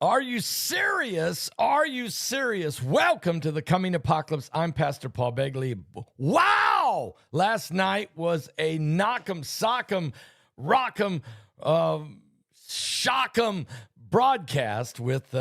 Are you serious? Are you serious? Welcome to the Coming Apocalypse. I'm Pastor Paul Begley. Wow! Last night was a knock'em, sock'em, rock'em, shock'em broadcast with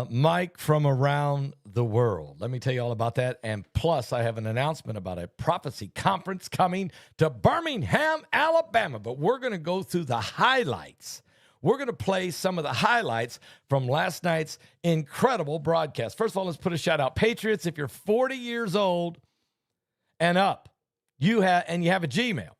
Mike from around the world. Let me tell you all about that. And plus, I have an announcement about a prophecy conference coming to Birmingham, Alabama. But we're going to go through the highlights. We're going to play some of the highlights from last night's incredible broadcast. First of all, let's put a shout out. Patriots, if you're 40 years old and up, you have a Gmail,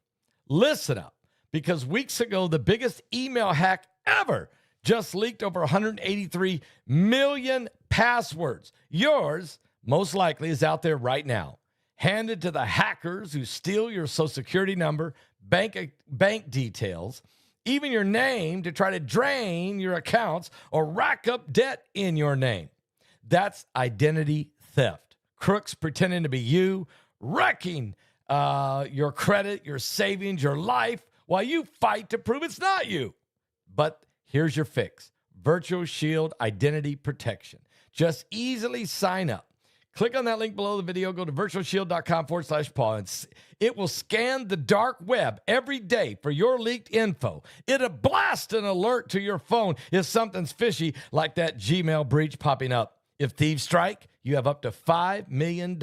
listen up, because weeks ago, the biggest email hack ever just leaked over 183 million passwords. Yours, most likely, is out there right now, handed to the hackers who steal your Social Security number, bank details, even your name, to try to drain your accounts or rack up debt in your name. That's identity theft. Crooks pretending to be you, wrecking your credit, your savings, your life, while you fight to prove it's not you. But here's your fix. Virtual Shield Identity Protection. Just easily sign up. Click on that link below the video. Go to virtualshield.com/Paul. And it will scan the dark web every day for your leaked info. It'll blast an alert to your phone if something's fishy, like that Gmail breach popping up. If thieves strike, you have up to $5 million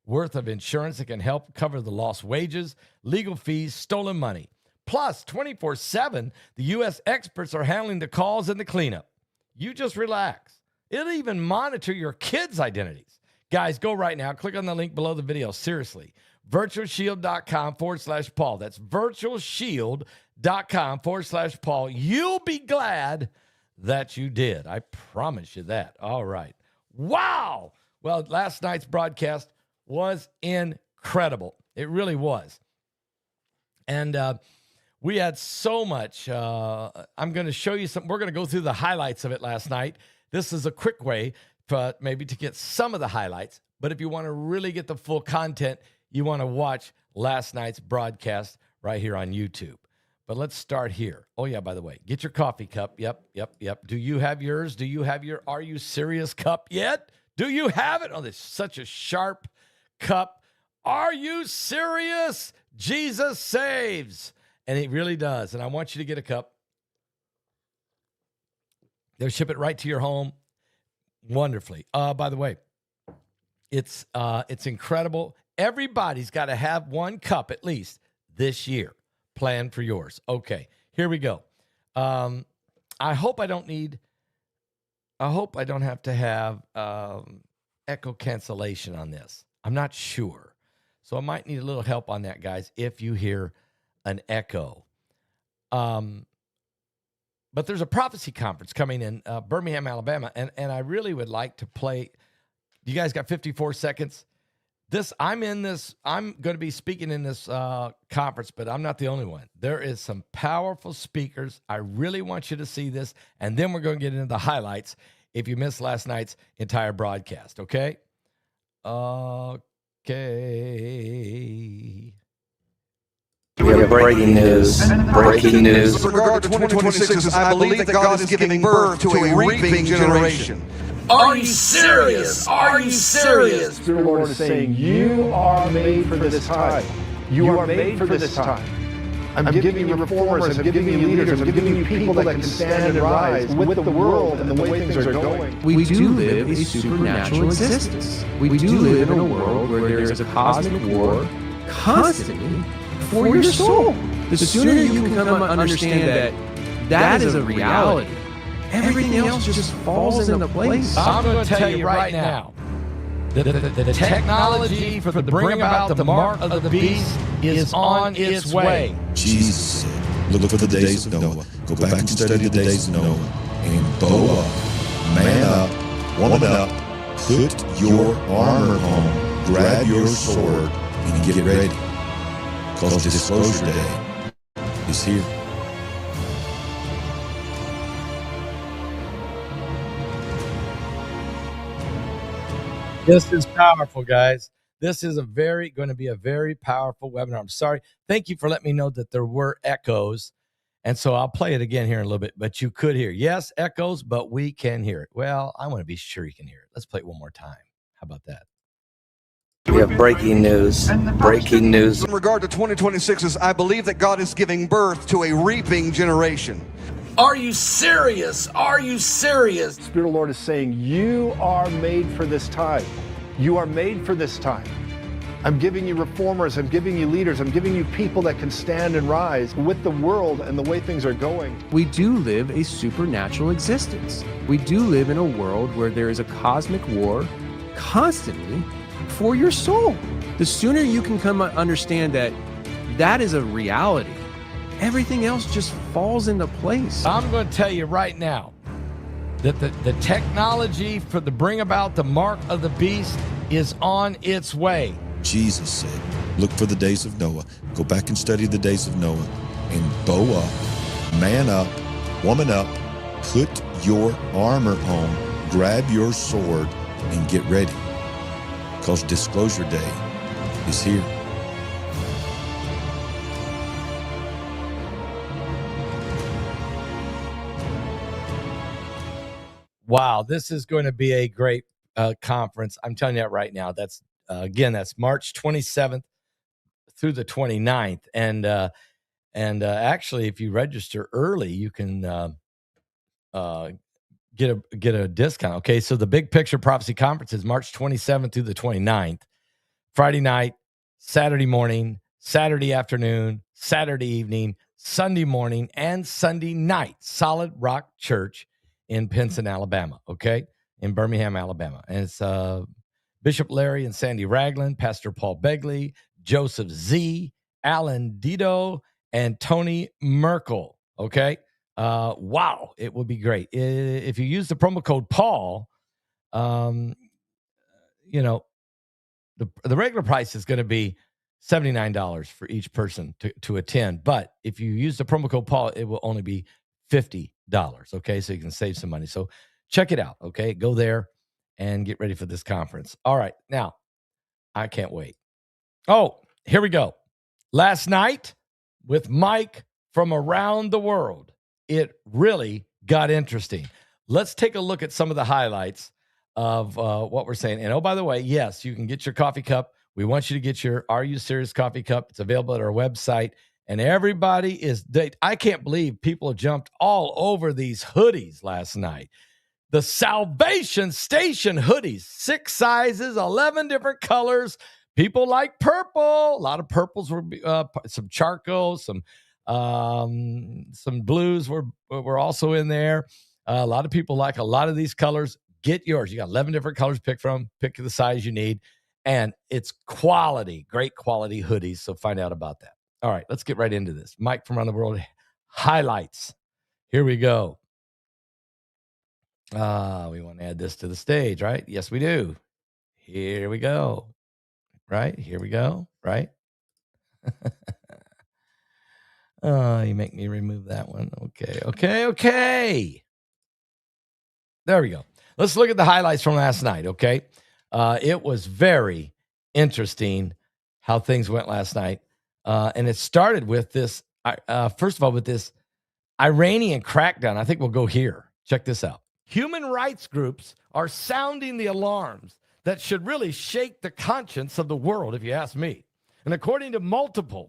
worth of insurance that can help cover the lost wages, legal fees, stolen money. Plus, 24/7, the U.S. experts are handling the calls and the cleanup. You just relax. It'll even monitor your kids' identities. Guys, go right now. Click on the link below the video. Seriously. virtualshield.com/Paul. That's virtualshield.com/Paul. You'll be glad that you did. I promise you that. All right. Wow. Well, last night's broadcast was incredible. It really was. And we had so much. I'm going to show you some. We're going to go through the highlights of it last night. This is a quick way but maybe to get some of the highlights. But if you want to really get the full content, you want to watch last night's broadcast right here on YouTube. But let's start here. Oh, yeah, by the way, get your coffee cup. Yep. Do you have yours? Do you have your Are You Serious cup yet? Do you have it? Oh, it's such a sharp cup. Are you serious? Jesus saves. And it really does. And I want you to get a cup. They'll ship it right to your home. Wonderfully. By the way, it's incredible. Everybody's got to have one cup at least this year. Plan for yours. Okay, here we go. I hope I don't have to have echo cancellation on this. I'm not sure. So I might need a little help on that, guys, if you hear an echo. But there's a prophecy conference coming in Birmingham, Alabama, and I really would like to play. You guys got 54 seconds? I'm going to be speaking in this conference, but I'm not the only one. There is some powerful speakers. I really want you to see this, and then we're going to get into the highlights if you missed last night's entire broadcast, okay? Okay. We have breaking news. With regard to 2026, I believe that God is giving birth to a reaping generation. Are you serious? Are you serious? The Lord is saying, you are made for this time. You are made for this time. I'm giving you reformers, I'm giving you leaders, I'm giving you people that can stand and rise with the world and the way things are going. We do live a supernatural existence. We do live in a world where there is a cosmic war constantly for your soul. The sooner you can come to understand that that is a reality, everything else just falls into place. I'm going to tell you right now, the technology for the bring about the mark of the beast is on its way. Jesus said, look for the days of Noah. Go back and study the days of Noah. And bow up, man up, woman up, put your armor on, grab your sword, and get ready. Because disclosure day is here. This is powerful, guys. This is going to be a very powerful webinar. I'm sorry. Thank you for letting me know that there were echoes. And so I'll play it again here in a little bit, but you could hear. Yes, echoes, but we can hear it. Well, I want to be sure you can hear it. Let's play it one more time. How about that? We have breaking news. Breaking news. In regard to 2026, is I believe that God is giving birth to a reaping generation. Are you serious? Are you serious? The Spirit of the Lord is saying, you are made for this time. You are made for this time. I'm giving you reformers, I'm giving you leaders, I'm giving you people that can stand and rise with the world and the way things are going. We do live a supernatural existence. We do live in a world where there is a cosmic war constantly for your soul. The sooner you can come understand that that is a reality, everything else just falls into place. I'm going to tell you right now that the technology for the bring about the mark of the beast is on its way. Jesus said, look for the days of Noah. Go back and study the days of Noah and bow up, man up, woman up, put your armor on, grab your sword, and get ready. Because disclosure day is here. Wow, this is going to be a great conference. I'm telling you that right now. That's again, that's March 27th through the 29th. And actually, if you register early, you can get a discount. Okay, so the Big Picture Prophecy Conference is March 27th through the 29th. Friday night, Saturday morning, Saturday afternoon, Saturday evening, Sunday morning, and Sunday night. Solid Rock Church in Pinson, Alabama. Okay, in Birmingham, Alabama. And it's Bishop Larry and Sandy Ragland, Pastor Paul Begley, Joseph Z, Alan Dido, and Tony Merkel. Okay. Wow. It would be great. If you use the promo code Paul, the regular price is going to be $79 for each person to attend. But if you use the promo code Paul, it will only be $50. Okay. So you can save some money. So check it out. Okay. Go there and get ready for this conference. All right. Now, I can't wait. Oh, here we go. Last night with Mike from around the world, it really got interesting. Let's take a look at some of the highlights of what we're saying. And oh, by the way, yes, you can get your coffee cup. We want you to get your Are You Serious coffee cup. It's available at our website. And everybody I can't believe people jumped all over these hoodies last night. The Salvation Station hoodies, 6 sizes, 11 different colors. People like purple. A lot of purples were some charcoal, some blues were also in there. A lot of people like a lot of these colors. Get yours. You got 11 different colors to pick from. Pick the size you need. And it's quality, great quality hoodies. So find out about that. All right, let's get right into this. Mike from around the world highlights. Here we go. We want to add this to the stage, right? Yes, we do. Here we go. Right? Here we go. Right? You make me remove that one. Okay. There we go. Let's look at the highlights from last night, okay? It was very interesting how things went last night. And it started with this, first of all, with this Iranian crackdown. I think we'll go here. Check this out. Human rights groups are sounding the alarms that should really shake the conscience of the world, if you ask me. And according to multiple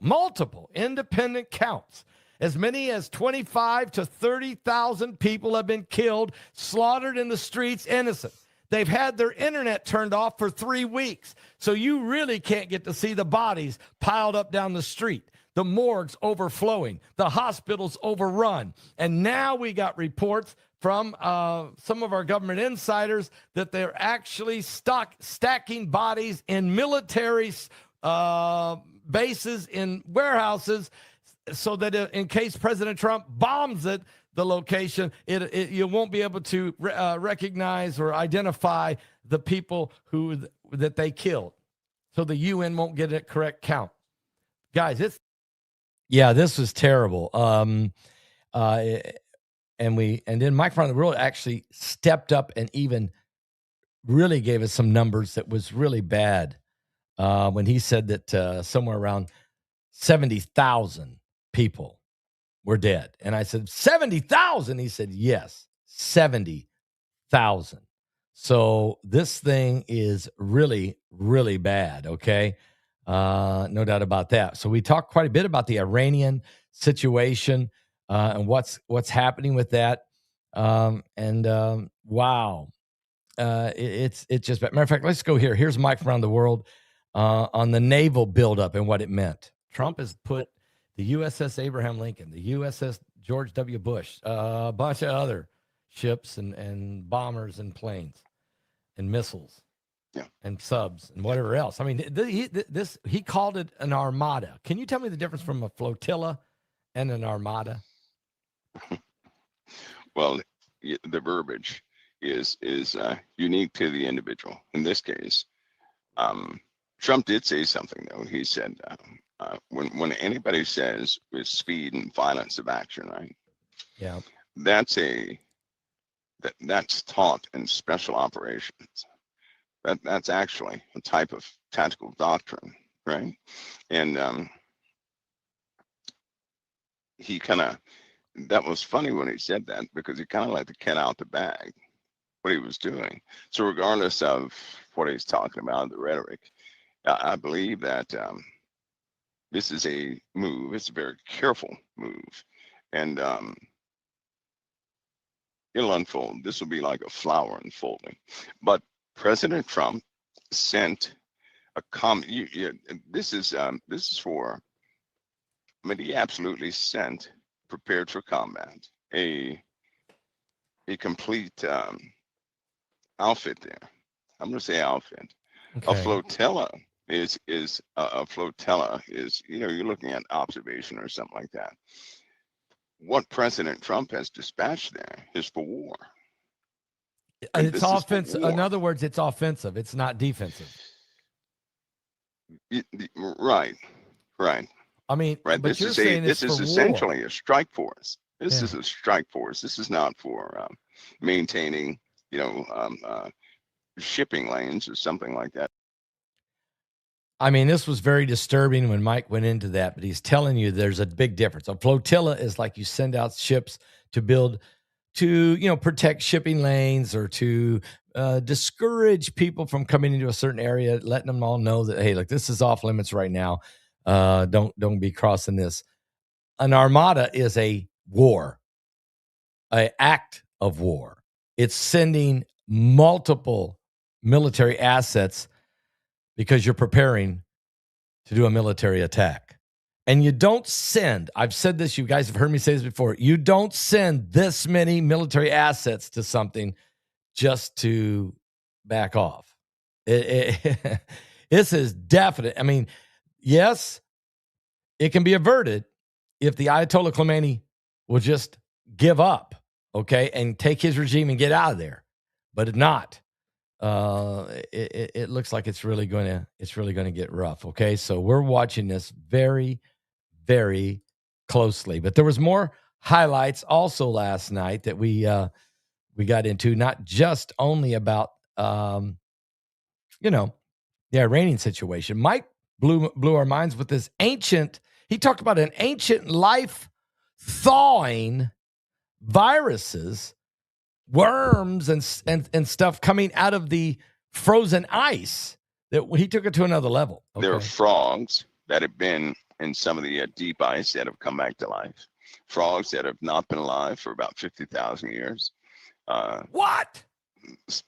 independent counts, as many as 25 to 30,000 people have been killed, slaughtered in the streets, innocent. They've had their internet turned off for 3 weeks, so you really can't get to see the bodies piled up down the street. The morgues overflowing, the hospitals overrun. And now we got reports from some of our government insiders that they're actually stacking bodies in military bases, in warehouses, so that in case President Trump bombs the location, you won't be able to recognize or identify the people that they killed. So the UN won't get a correct count. Guys, this was terrible. And then Mike from the world actually stepped up and even really gave us some numbers that was really bad when he said that somewhere around 70,000 people were dead. And I said, 70,000? He said, yes, 70,000. So this thing is really, really bad, okay? No doubt about that. So we talked quite a bit about the Iranian situation and what's happening with that. Wow. It's just bad. Matter of fact, let's go here. Here's Mike from around the world on the naval buildup and what it meant. Trump has put the USS Abraham Lincoln, the USS George W. Bush, a bunch of other ships and bombers and planes and missiles and subs and whatever else. I mean, he called it an armada. Can you tell me the difference from a flotilla and an armada? Well, the verbiage is unique to the individual. In this case, Trump did say something, though. He said, when anybody says with speed and violence of action, right? Yeah. That's taught in special operations. That's actually a type of tactical doctrine, right? And that was funny when he said that, because he kind of let the cat out the bag, what he was doing. So regardless of what he's talking about, the rhetoric, I believe that this is a move. It's a very careful move. And it'll unfold. This will be like a flower unfolding. But President Trump sent a comment. This is for, I mean, he absolutely sent, prepared for combat, a complete outfit there. I'm going to say outfit. Okay. A flotilla is you're looking at observation or something like that. What President Trump has dispatched there is for war. And it's offensive. In other words, it's offensive. It's not defensive. Right. I mean, right. But this is essentially a strike force. This is a strike force. This is not for maintaining, shipping lanes or something like that. I mean, this was very disturbing when Mike went into that, but he's telling you there's a big difference. A flotilla is like you send out ships to protect shipping lanes or to discourage people from coming into a certain area, letting them all know that, hey, look, this is off limits right now. Don't be crossing this. An armada is a war, an act of war. It's sending multiple military assets because you're preparing to do a military attack. And you don't send, I've said this, you guys have heard me say this before, you don't send this many military assets to something just to back off. This is definite. I mean, yes, it can be averted if the Ayatollah Khomeini will just give up, okay, and take his regime and get out of there. But if not, it looks like it's really going to get rough. Okay, so we're watching this very, very closely. But there was more highlights also last night that we got into, not just only about the Iranian situation. Mike blew our minds with this ancient. He talked about an ancient life thawing viruses, worms and stuff coming out of the frozen ice, that he took it to another level. Okay. There are frogs that have been in some of the deep ice that have come back to life. Frogs that have not been alive for about 50,000 years. What?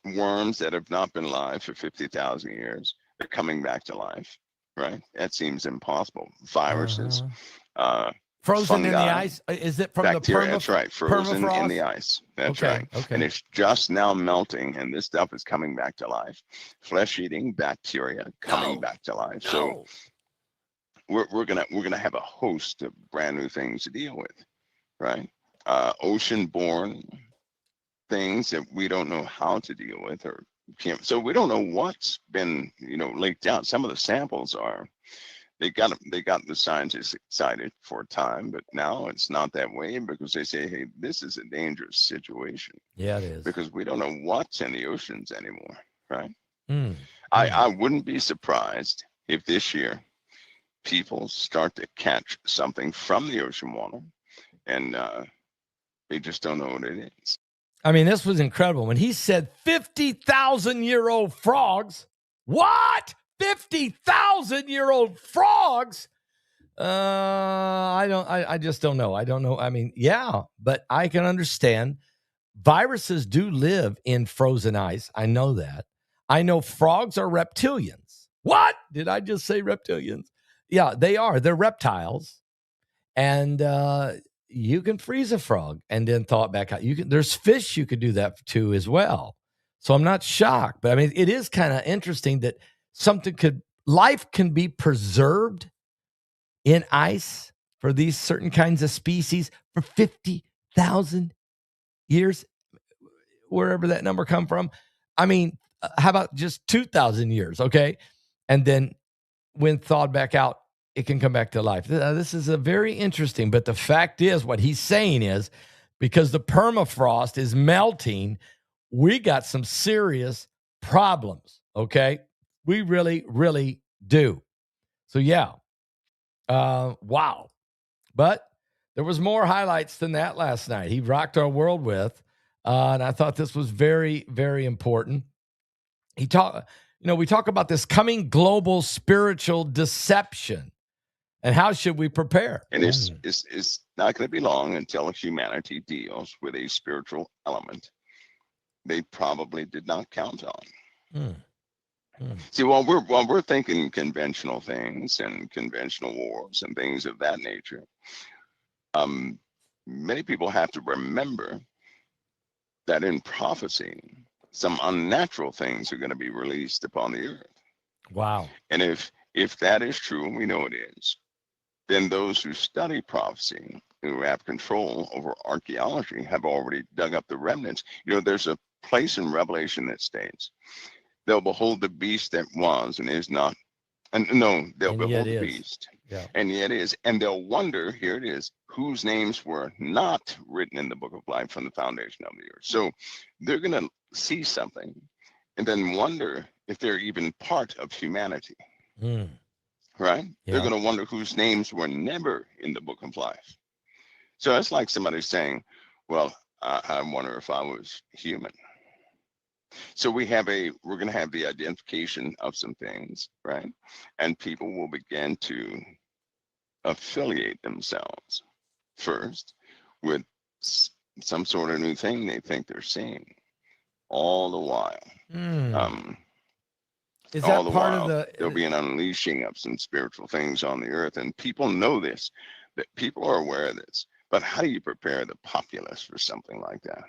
Worms that have not been alive for 50,000 years. They're coming back to life, right? That seems impossible. Viruses. Frozen fungi, in the ice? Is it from bacteria? The That's right. Frozen in the ice. That's right. Okay. And it's just now melting, and this stuff is coming back to life. Flesh-eating bacteria coming back to life. So we're gonna have a host of brand new things to deal with, right? Ocean-borne things that we don't know how to deal with, or can't. So we don't know what's been leaked out. Some of the samples are. They got the scientists excited for a time, but now it's not that way, because they say, hey, this is a dangerous situation. Yeah, it is. Because we don't know what's in the oceans anymore, right? I wouldn't be surprised if this year people start to catch something from the ocean water, and they just don't know what it is. I mean, this was incredible. When he said 50,000-year-old frogs, what? 50,000-year-old frogs? I just don't know. I don't know. I mean, yeah, but I can understand viruses do live in frozen ice. I know that. I know frogs are reptilians. What? Did I just say reptilians? Yeah, they are. They're reptiles. And you can freeze a frog and then thaw it back out. There's fish you could do that to as well. So I'm not shocked. But I mean, it is kind of interesting that life can be preserved in ice for these certain kinds of species for 50,000 years, wherever that number come from. I mean, how about just 2,000 years, okay? And then when thawed back out, it can come back to life. This is a very interesting, but the fact is, what he's saying is, because the permafrost is melting, we got some serious problems, okay? We really, really do. So, yeah. Wow. But there was more highlights than that last night. He rocked our world with, and I thought this was very, very important. We talk about this coming global spiritual deception, and how should we prepare? And it's not going to be long until humanity deals with a spiritual element they probably did not count on. See, while we're thinking conventional things and conventional wars and things of that nature, many people have to remember that in prophecy, some unnatural things are going to be released upon the earth. Wow. And if that is true, and we know it is, then those who study prophecy, who have control over archaeology, have already dug up the remnants. There's a place in Revelation that states, they'll behold the beast that was and is not. And no, they'll behold the beast. Yeah. And yet is. And they'll wonder, here it is, whose names were not written in the book of life from the foundation of the earth. So they're going to see something and then wonder if they're even part of humanity. Right? Yeah. They're going to wonder whose names were never in the book of life. So it's like somebody saying, well, I wonder if I was human. So we're going to have the identification of some things, right? And people will begin to affiliate themselves first with some sort of new thing they think they're seeing all the while. Is that part of there'll be an unleashing of some spiritual things on the earth, and people know this, that people are aware of this. But how do you prepare the populace for something like that?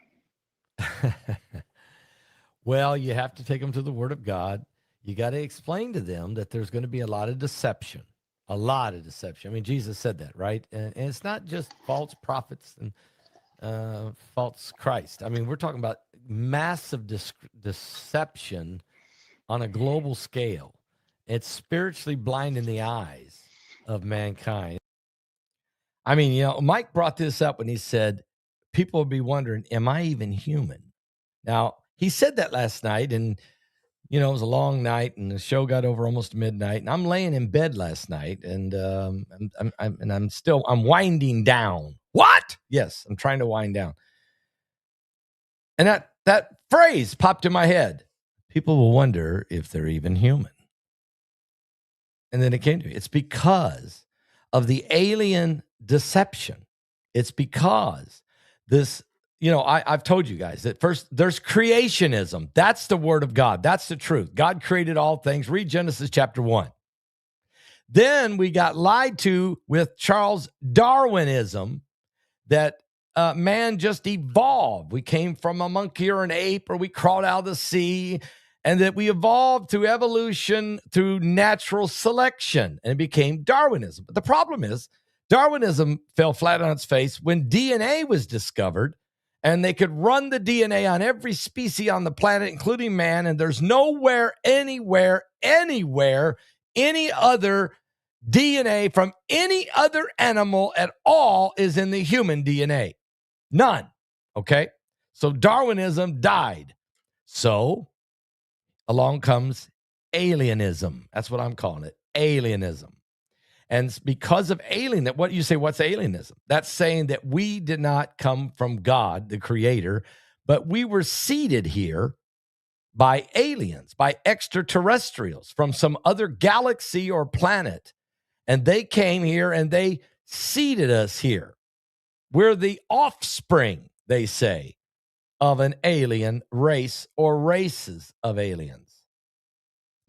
Well, you have to take them to the Word of God. You got to explain to them that there's going to be a lot of deception. A lot of deception. I mean, Jesus said that, right? And it's not just false prophets and false Christ. I mean, we're talking about massive deception on a global scale. It's spiritually blinding the eyes of mankind. I mean, Mike brought this up when he said, people will be wondering, am I even human? Now, he said that last night, and, it was a long night, and the show got over almost midnight, and I'm laying in bed last night, and I'm winding down. What? Yes, I'm trying to wind down. And that phrase popped in my head. People will wonder if they're even human. And then it came to me. It's because of the alien deception. It's because this, I've told you guys that first there's creationism. That's the word of God. That's the truth. God created all things. Read Genesis chapter 1. Then we got lied to with Charles Darwinism that man just evolved. We came from a monkey or an ape, or we crawled out of the sea, and that we evolved through evolution, through natural selection, and it became Darwinism. But the problem is, Darwinism fell flat on its face when DNA was discovered, and they could run the DNA on every species on the planet, including man, and there's nowhere, anywhere, any other DNA from any other animal at all is in the human DNA. None. Okay? So Darwinism died. So along comes alienism. That's what I'm calling it. Alienism. And because of alien, that what you say, what's alienism? That's saying that we did not come from God, the creator, but we were seeded here by aliens, by extraterrestrials from some other galaxy or planet. And they came here and they seeded us here. We're the offspring, they say, of an alien race or races of aliens.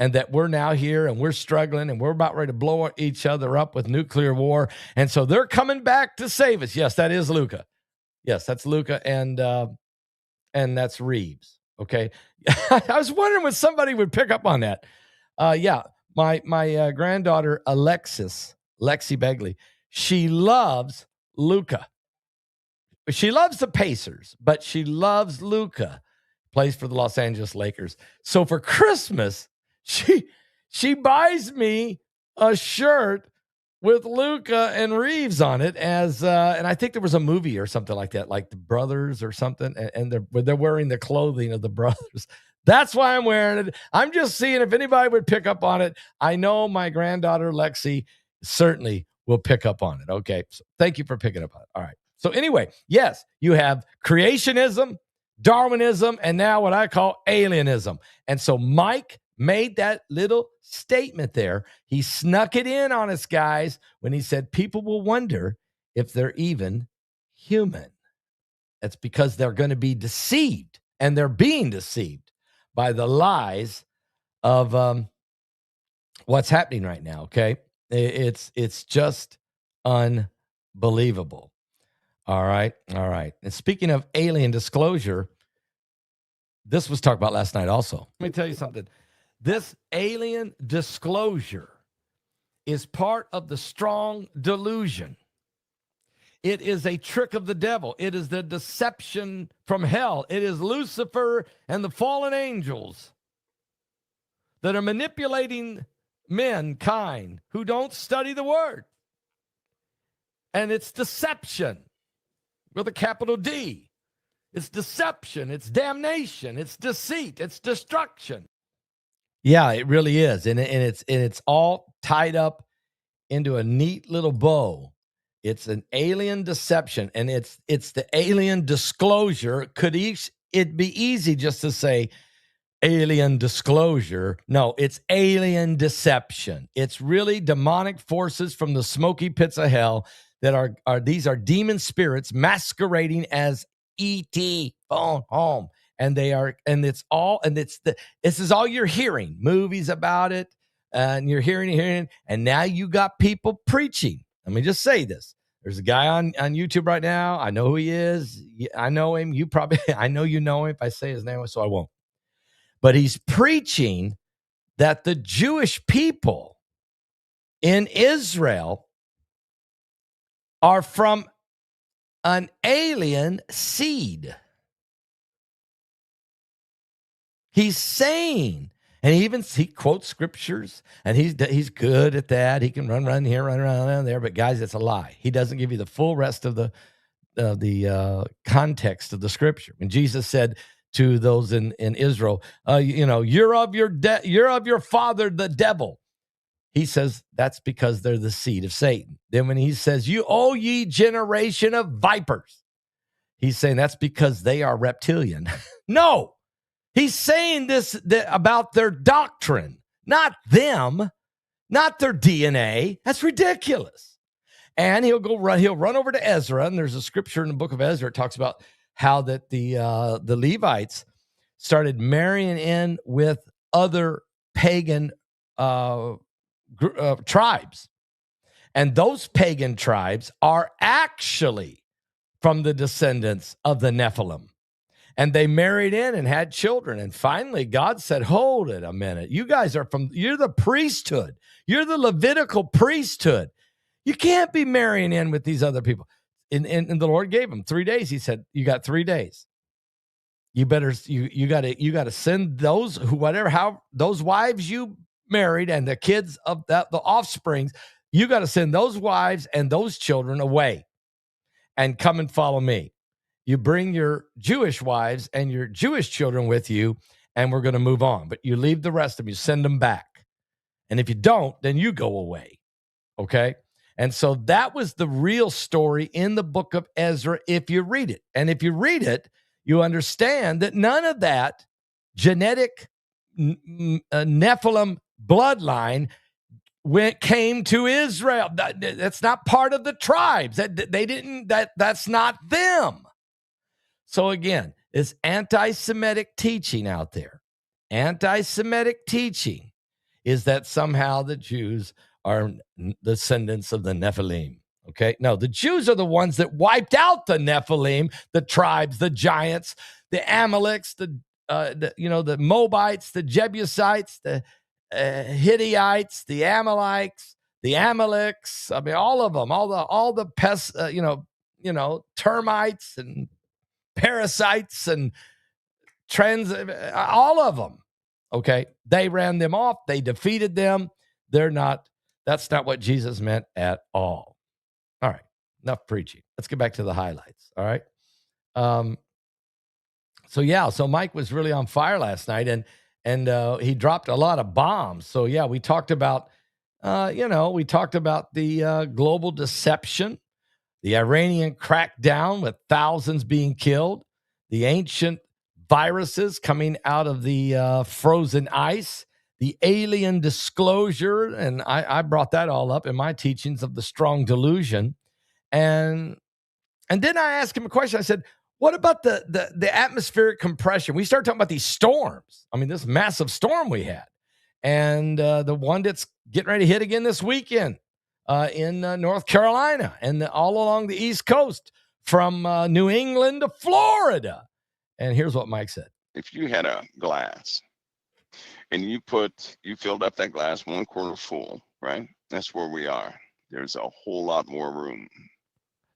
And that we're now here and we're struggling and we're about ready to blow each other up with nuclear war. And so they're coming back to save us. Yes, that is Luca. Yes, that's Luca and that's Reeves. Okay. I was wondering when somebody would pick up on that. My granddaughter, Lexi Begley, she loves Luca. She loves the Pacers, but she loves Luca. Plays for the Los Angeles Lakers. So for Christmas, she buys me a shirt with Luca and Reeves on it and I think there was a movie or something like that, like the brothers or something, and they're wearing the clothing of the brothers. That's why I'm wearing it. I'm just seeing if anybody would pick up on it. I know my granddaughter Lexi certainly will pick up on it. Okay, so thank you for picking up on it. All right. So anyway, yes, you have creationism, Darwinism, and now what I call alienism. And so Mike made that little statement there. He snuck it in on us guys when he said people will wonder if they're even human. That's because they're going to be deceived, and they're being deceived by the lies of what's happening right now, okay? It's just unbelievable. All right. And speaking of alien disclosure, this was talked about last night also. Let me tell you something. This alien disclosure is part of the strong delusion. It is a trick of the devil. It is the deception from hell. It is Lucifer and the fallen angels that are manipulating mankind who don't study the word. And it's deception with a capital D. It's deception. It's damnation. It's deceit. It's destruction. Yeah, it really is. And it's all tied up into a neat little bow. It's an alien deception, and it's the alien disclosure. Could it be easy just to say alien disclosure? No, it's alien deception. It's really demonic forces from the smoky pits of hell that are these are demon spirits masquerading as E.T. phone home. And this is all you're hearing, movies about it, and you're hearing, and now you got people preaching. Let me just say this. There's a guy on YouTube right now. I know who he is. I know him. I know you know him if I say his name, so I won't. But he's preaching that the Jewish people in Israel are from an alien seed. He's saying, and he quotes scriptures, and he's good at that. He can run here, run around there. But guys, it's a lie. He doesn't give you the full rest of the context of the scripture. When Jesus said to those in Israel, you're of your father, the devil. He says that's because they're the seed of Satan. Then when he says, you, O ye generation of vipers, he's saying that's because they are reptilian. No. He's saying this about their doctrine, not them, not their DNA. That's ridiculous. And he'll run over to Ezra, and there's a scripture in the book of Ezra. It talks about how that the Levites started marrying in with other pagan tribes. And those pagan tribes are actually from the descendants of the Nephilim. And they married in and had children. And finally, God said, hold it a minute. You guys you're the priesthood. You're the Levitical priesthood. You can't be marrying in with these other people. And the Lord gave him 3 days. He said, you got 3 days. You got to send those those wives you married and the kids of the offsprings, you got to send those wives and those children away and come and follow me. You bring your Jewish wives and your Jewish children with you, and we're going to move on. But you leave the rest of them. You send them back. And if you don't, then you go away. Okay. And so that was the real story in the book of Ezra if you read it. And if you read it, you understand that none of that genetic Nephilim bloodline came to Israel. That's not part of the tribes. That's not them. So again, it's anti-Semitic teaching out there. Anti-Semitic teaching is that somehow the Jews are descendants of the Nephilim. Okay, no, the Jews are the ones that wiped out the Nephilim, the tribes, the giants, the Amaleks, the Moabites, the Jebusites, the Hittite, the Amalekites, the Amaleks. I mean, all of them, all the pests, termites and parasites and all of them. Okay, they ran them off. They defeated them. That's not what Jesus meant at all. All right, enough preaching. Let's get back to the highlights. All right. So Mike was really on fire last night, and he dropped a lot of bombs. So yeah, we talked about, the global deception, the Iranian crackdown with thousands being killed, the ancient viruses coming out of the frozen ice, the alien disclosure, and I brought that all up in my teachings of the strong delusion. And then I asked him a question. I said, what about the atmospheric compression? We started talking about these storms. I mean, this massive storm we had. And the one that's getting ready to hit again this weekend in North Carolina and all along the East Coast from New England to Florida. And here's what Mike said. If you had a glass and you filled up that glass 1/4 full, right? That's where we are. There's a whole lot more room.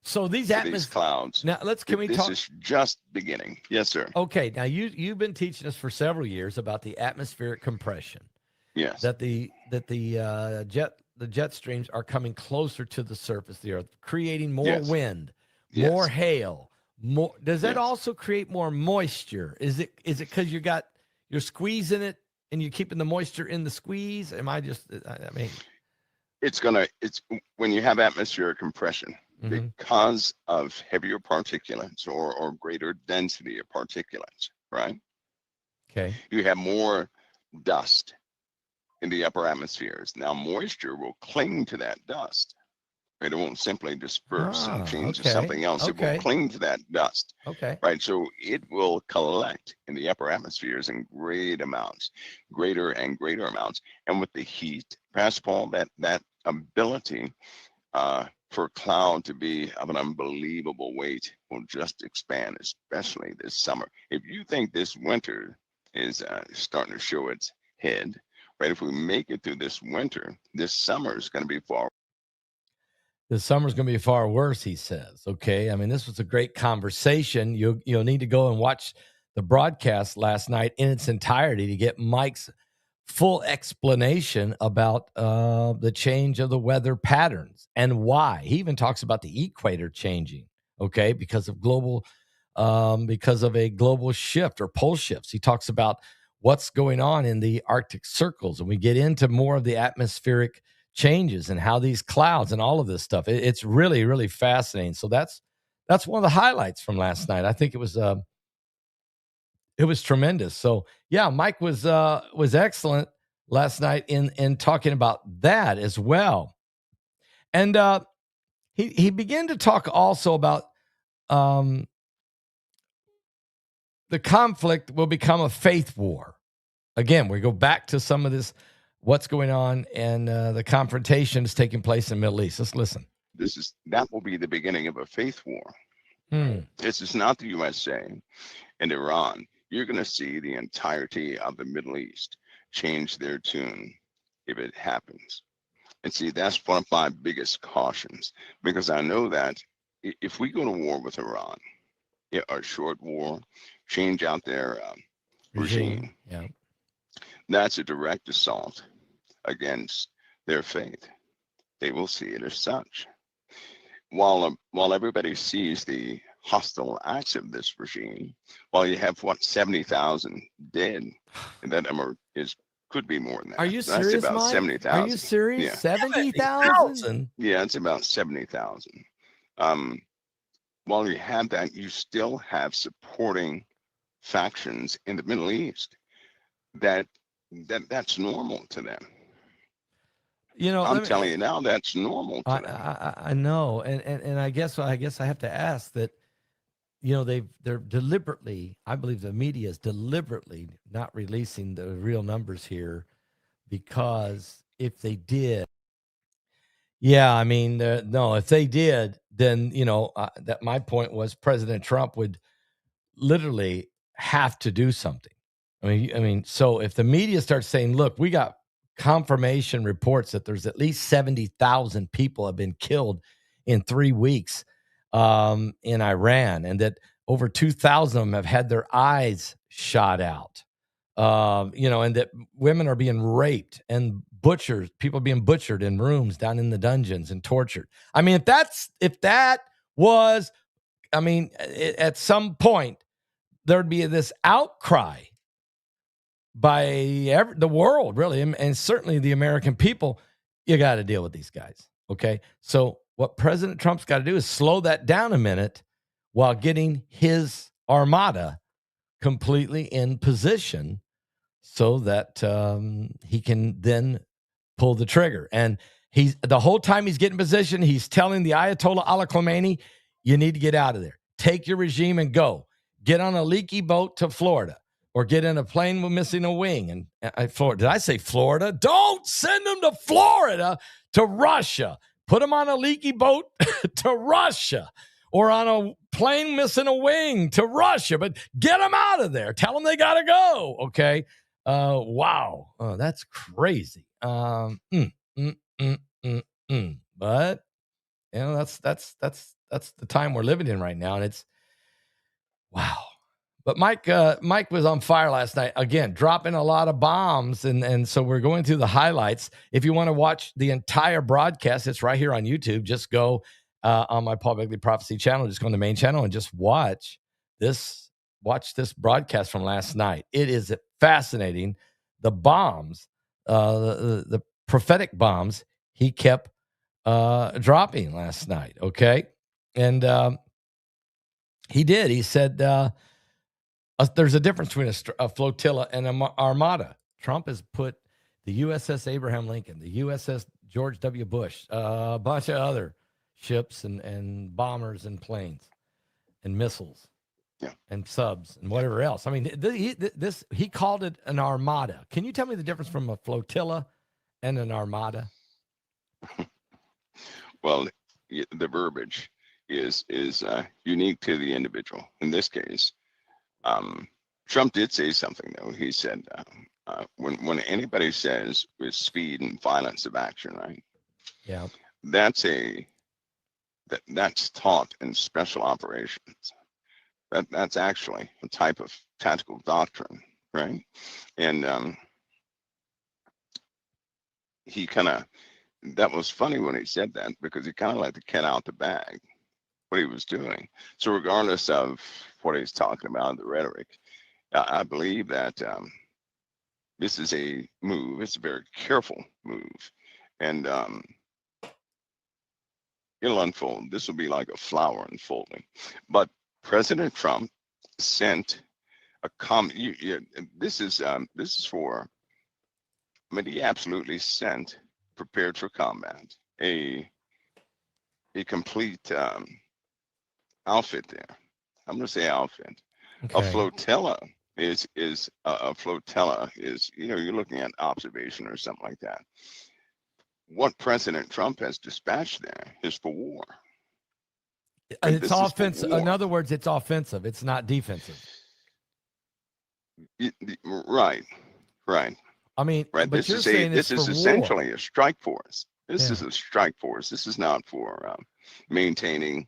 So these clouds. Now this is just beginning. Yes, sir. Okay. Now you've been teaching us for several years about the atmospheric compression. Yes. That the jet streams are coming closer to the surface of the earth, creating more wind, more hail. More. Does that also create more moisture? Is it because you're squeezing it and you're keeping the moisture in the squeeze? It's when you have atmospheric compression, because of heavier particulates or greater density of particulates, right? Okay. You have more dust in the upper atmospheres. Now moisture will cling to that dust. It won't simply disperse and change to something else. It will cling to that dust. Okay. Right. So it will collect in the upper atmospheres in great amounts, greater and greater amounts. And with the heat, Pastor Paul, that ability for a cloud to be of an unbelievable weight will just expand, especially this summer. If you think this winter is starting to show its head, right? If we make it through this winter, this summer is going to be far. This summer's going to be far worse, he says. Okay. I mean, this was a great conversation. You'll need to go and watch the broadcast last night in its entirety to get Mike's full explanation about the change of the weather patterns and why. He even talks about the equator changing, okay, because of a global shift or pole shifts. He talks about what's going on in the Arctic circles, and we get into more of the atmospheric changes and how these clouds and all of this stuff. It's really, really fascinating. So that's one of the highlights from last night. I think it was tremendous. So yeah, Mike was excellent last night in talking about that as well. And he began to talk also about the conflict will become a faith war. Again, we go back to some of this, what's going on, and the confrontation is taking place in the Middle East. Let's listen. That will be the beginning of a faith war. This is not the USA and Iran. You're going to see the entirety of the Middle East change their tune if it happens. And see, that's one of my biggest cautions, because I know that if we go to war with Iran, a short war, change out their regime, that's a direct assault against their faith. They will see it as such. While everybody sees the hostile acts of this regime, while you have 70,000 dead, and that number is Could be more than that. Are you That's serious, about Mike? 70,000. Are you serious? Yeah. 70,000? Yeah, it's about 70,000. While you have that, you still have supporting factions in the Middle East that's normal to them. You know, I'm telling you now, that's normal to them. I know, and I guess I have to ask that. You know, they're deliberately, I believe the media is deliberately not releasing the real numbers here, because if they did, I mean, no, if they did, then, that my point was President Trump would literally have to do something. I mean, so if the media starts saying, look, we got confirmation reports that there's at least 70,000 people have been killed in 3 weeks in Iran, and that over 2,000 of them have had their eyes shot out, and that women are being raped and butchered, people being butchered in rooms down in the dungeons and tortured. I mean, if that was, at some point there'd be this outcry by the world, really, and certainly the American people. You got to deal with these guys, okay? So what President Trump's got to do is slow that down a minute while getting his armada completely in position so that he can then pull the trigger. And the whole time he's getting in position, he's telling the Ayatollah Ali Khamenei, you need to get out of there. Take your regime and go. Get on a leaky boat to Florida, or get in a plane with missing a wing. And Florida, did I say Florida? Don't send them to Florida, to Russia. Put them on a leaky boat to Russia, or on a plane missing a wing to Russia. But get them out of there. Tell them they got to go. Okay. Wow. That's crazy. But that's the time we're living in right now. And it's wow. But Mike was on fire last night, again, dropping a lot of bombs. And so we're going through the highlights. If you want to watch the entire broadcast, it's right here on YouTube. Just go on my Paul Begley Prophecy channel. Just go on the main channel and just watch this broadcast from last night. It is fascinating. The bombs, the prophetic bombs he kept dropping last night. Okay. And he did. He said there's a difference between a flotilla and an armada. Trump has put the USS Abraham Lincoln, the USS George W. Bush, a bunch of other ships and bombers and planes and missiles. Yeah. And subs and whatever else. I mean, he called it an armada. Can you tell me the difference from a flotilla and an armada? Well, the verbiage is unique to the individual. In this case, Trump did say something, though. He said, when anybody says with speed and violence of action, right? Yeah. That's taught in special operations. That's actually a type of tactical doctrine, right? And he that was funny when he said that, because he kind of let the cat out the bag, what he was doing. So regardless of what he's talking about, the rhetoric, I believe that this is a move. It's a very careful move. And it'll unfold. This will be like a flower unfolding. But President Trump sent a comment. This is for. I mean, he absolutely sent, prepared for combat, a complete outfit there. I'm going to say outfit. Okay. A flotilla is you're looking at observation or something like that. What President Trump has dispatched there is for war. And it's offensive. In other words, it's offensive. It's not defensive. Right. I mean, right. But this is essentially a strike force. This is a strike force. This is not for maintaining,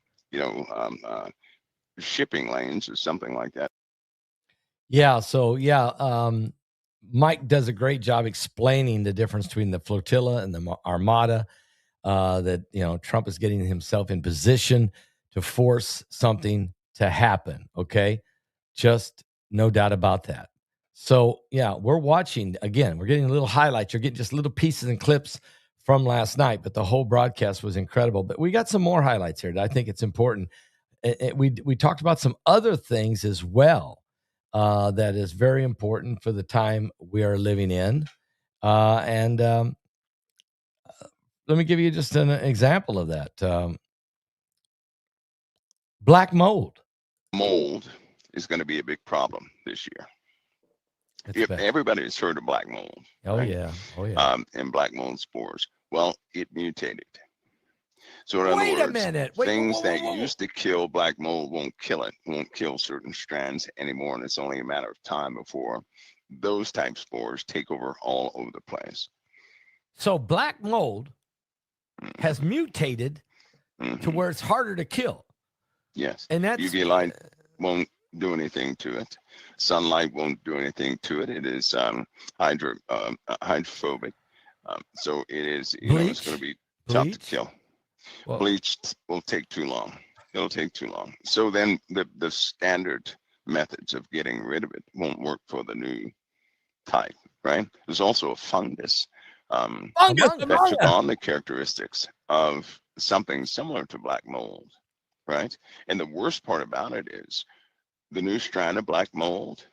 shipping lanes or something like that. Yeah. So Mike does a great job explaining the difference between the flotilla and the armada. That Trump is getting himself in position to force something to happen. Okay, just no doubt about that. So, yeah, we're watching. Again, we're getting little highlights. You're getting just little pieces and clips from last night, but the whole broadcast was incredible. But we got some more highlights here that I think it's important. We talked about some other things as well that is very important for the time we are living in. And let me give you just an example of that. Black mold. Mold is going to be a big problem this year. Everybody has heard of black mold. Oh, right? yeah. Oh, yeah. And black mold spores. Well, it mutated. So in Wait other a words, minute. things that used to kill black mold won't kill it, won't kill certain strands anymore. And it's only a matter of time before those type spores take over all over the place. So black mold has mutated to where it's harder to kill. Yes. And that's UV light won't do anything to it. Sunlight won't do anything to it. It is hydrophobic. So it is, it's going to be tough to kill. Well, bleach will take too long. It'll take too long. So then the standard methods of getting rid of it won't work for the new type, right? There's also a fungus that took on the characteristics of something similar to black mold, right? And the worst part about it is the new strand of black mold,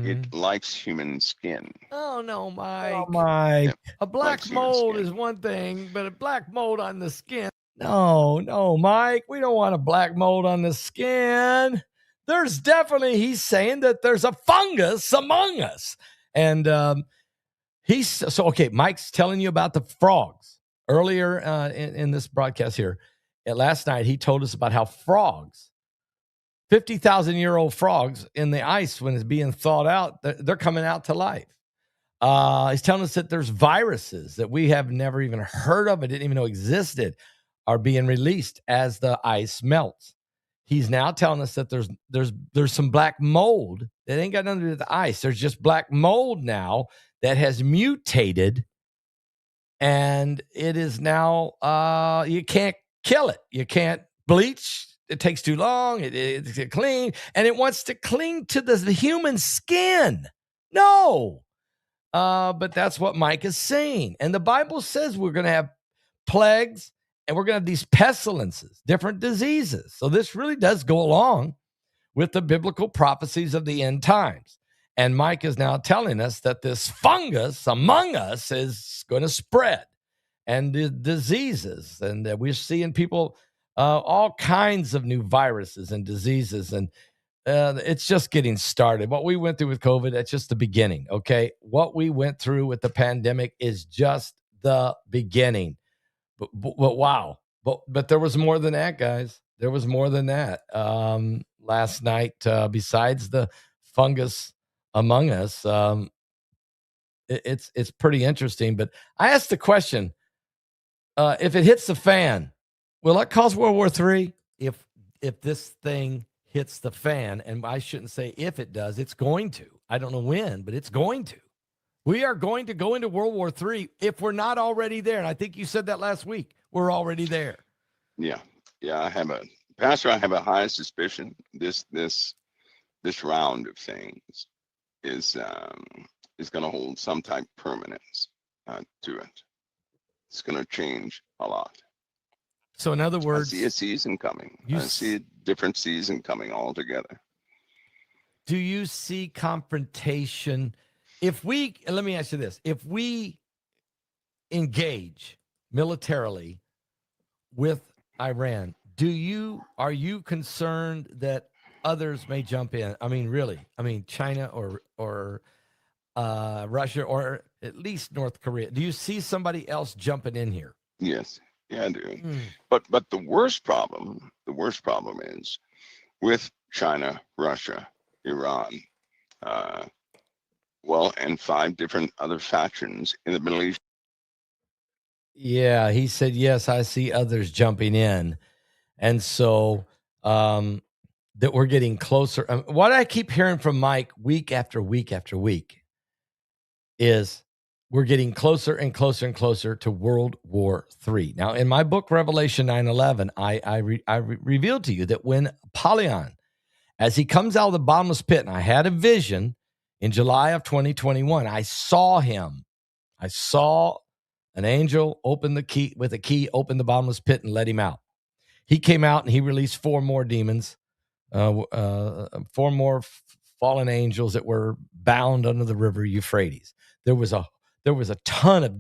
it likes human skin. Oh, no, Mike. Oh, Mike. A black mold is one thing, but a black mold on the skin. No, Mike. We don't want a black mold on the skin. There's definitely, he's saying that there's a fungus among us. And Mike's telling you about the frogs. Earlier in this broadcast here, last night, he told us about how frogs, 50,000-year-old frogs in the ice, when it's being thawed out, they're coming out to life. He's telling us that there's viruses that we have never even heard of, and didn't even know existed, are being released as the ice melts. He's now telling us that there's some black mold that ain't got nothing to do with the ice. There's just black mold now that has mutated, and it is now you can't kill it. You can't bleach. It takes too long. It's clean, and it wants to cling to the human skin. No. But that's what Mike is saying. And the Bible says we're going to have plagues, and we're going to have these pestilences, different diseases. So this really does go along with the biblical prophecies of the end times. And Mike is now telling us that this fungus among us is going to spread, and the diseases. And we're seeing people, all kinds of new viruses and diseases, and it's just getting started. What we went through with COVID, that's just the beginning, okay? What we went through with the pandemic is just the beginning. But wow. But there was more than that, guys. There was more than that. Last night, besides the fungus among us, it's pretty interesting. But I asked the question, if it hits the fan, will it cause World War III? If this thing hits the fan, and I shouldn't say if it does, it's going to. I don't know when, but it's going to. We are going to go into World War III if we're not already there. And I think you said that last week. We're already there. Yeah. I have a high suspicion this round of things is going to hold some type of permanence to it. It's going to change a lot. So in other words, I see a season coming. I see a different season coming altogether. Do you see confrontation? Let me ask you this. If we engage militarily with Iran, are you concerned that others may jump in? I mean, really? I mean, China or Russia, or at least North Korea. Do you see somebody else jumping in here? Yes. Yeah, I do. But the worst problem is with China, Russia, Iran, and 5 different other factions in the Middle East. Yeah, he said, yes, I see others jumping in. And so that we're getting closer. What I keep hearing from Mike week after week after week is we're getting closer and closer and closer to World War III. Now, in my book, Revelation 9:11, I revealed to you that when Apollyon, as he comes out of the bottomless pit, and I had a vision, In July of 2021, I saw him. I saw an angel open the key with a key, open the bottomless pit and let him out. He came out and he released 4 more demons, 4 more fallen angels that were bound under the river Euphrates. There was a ton of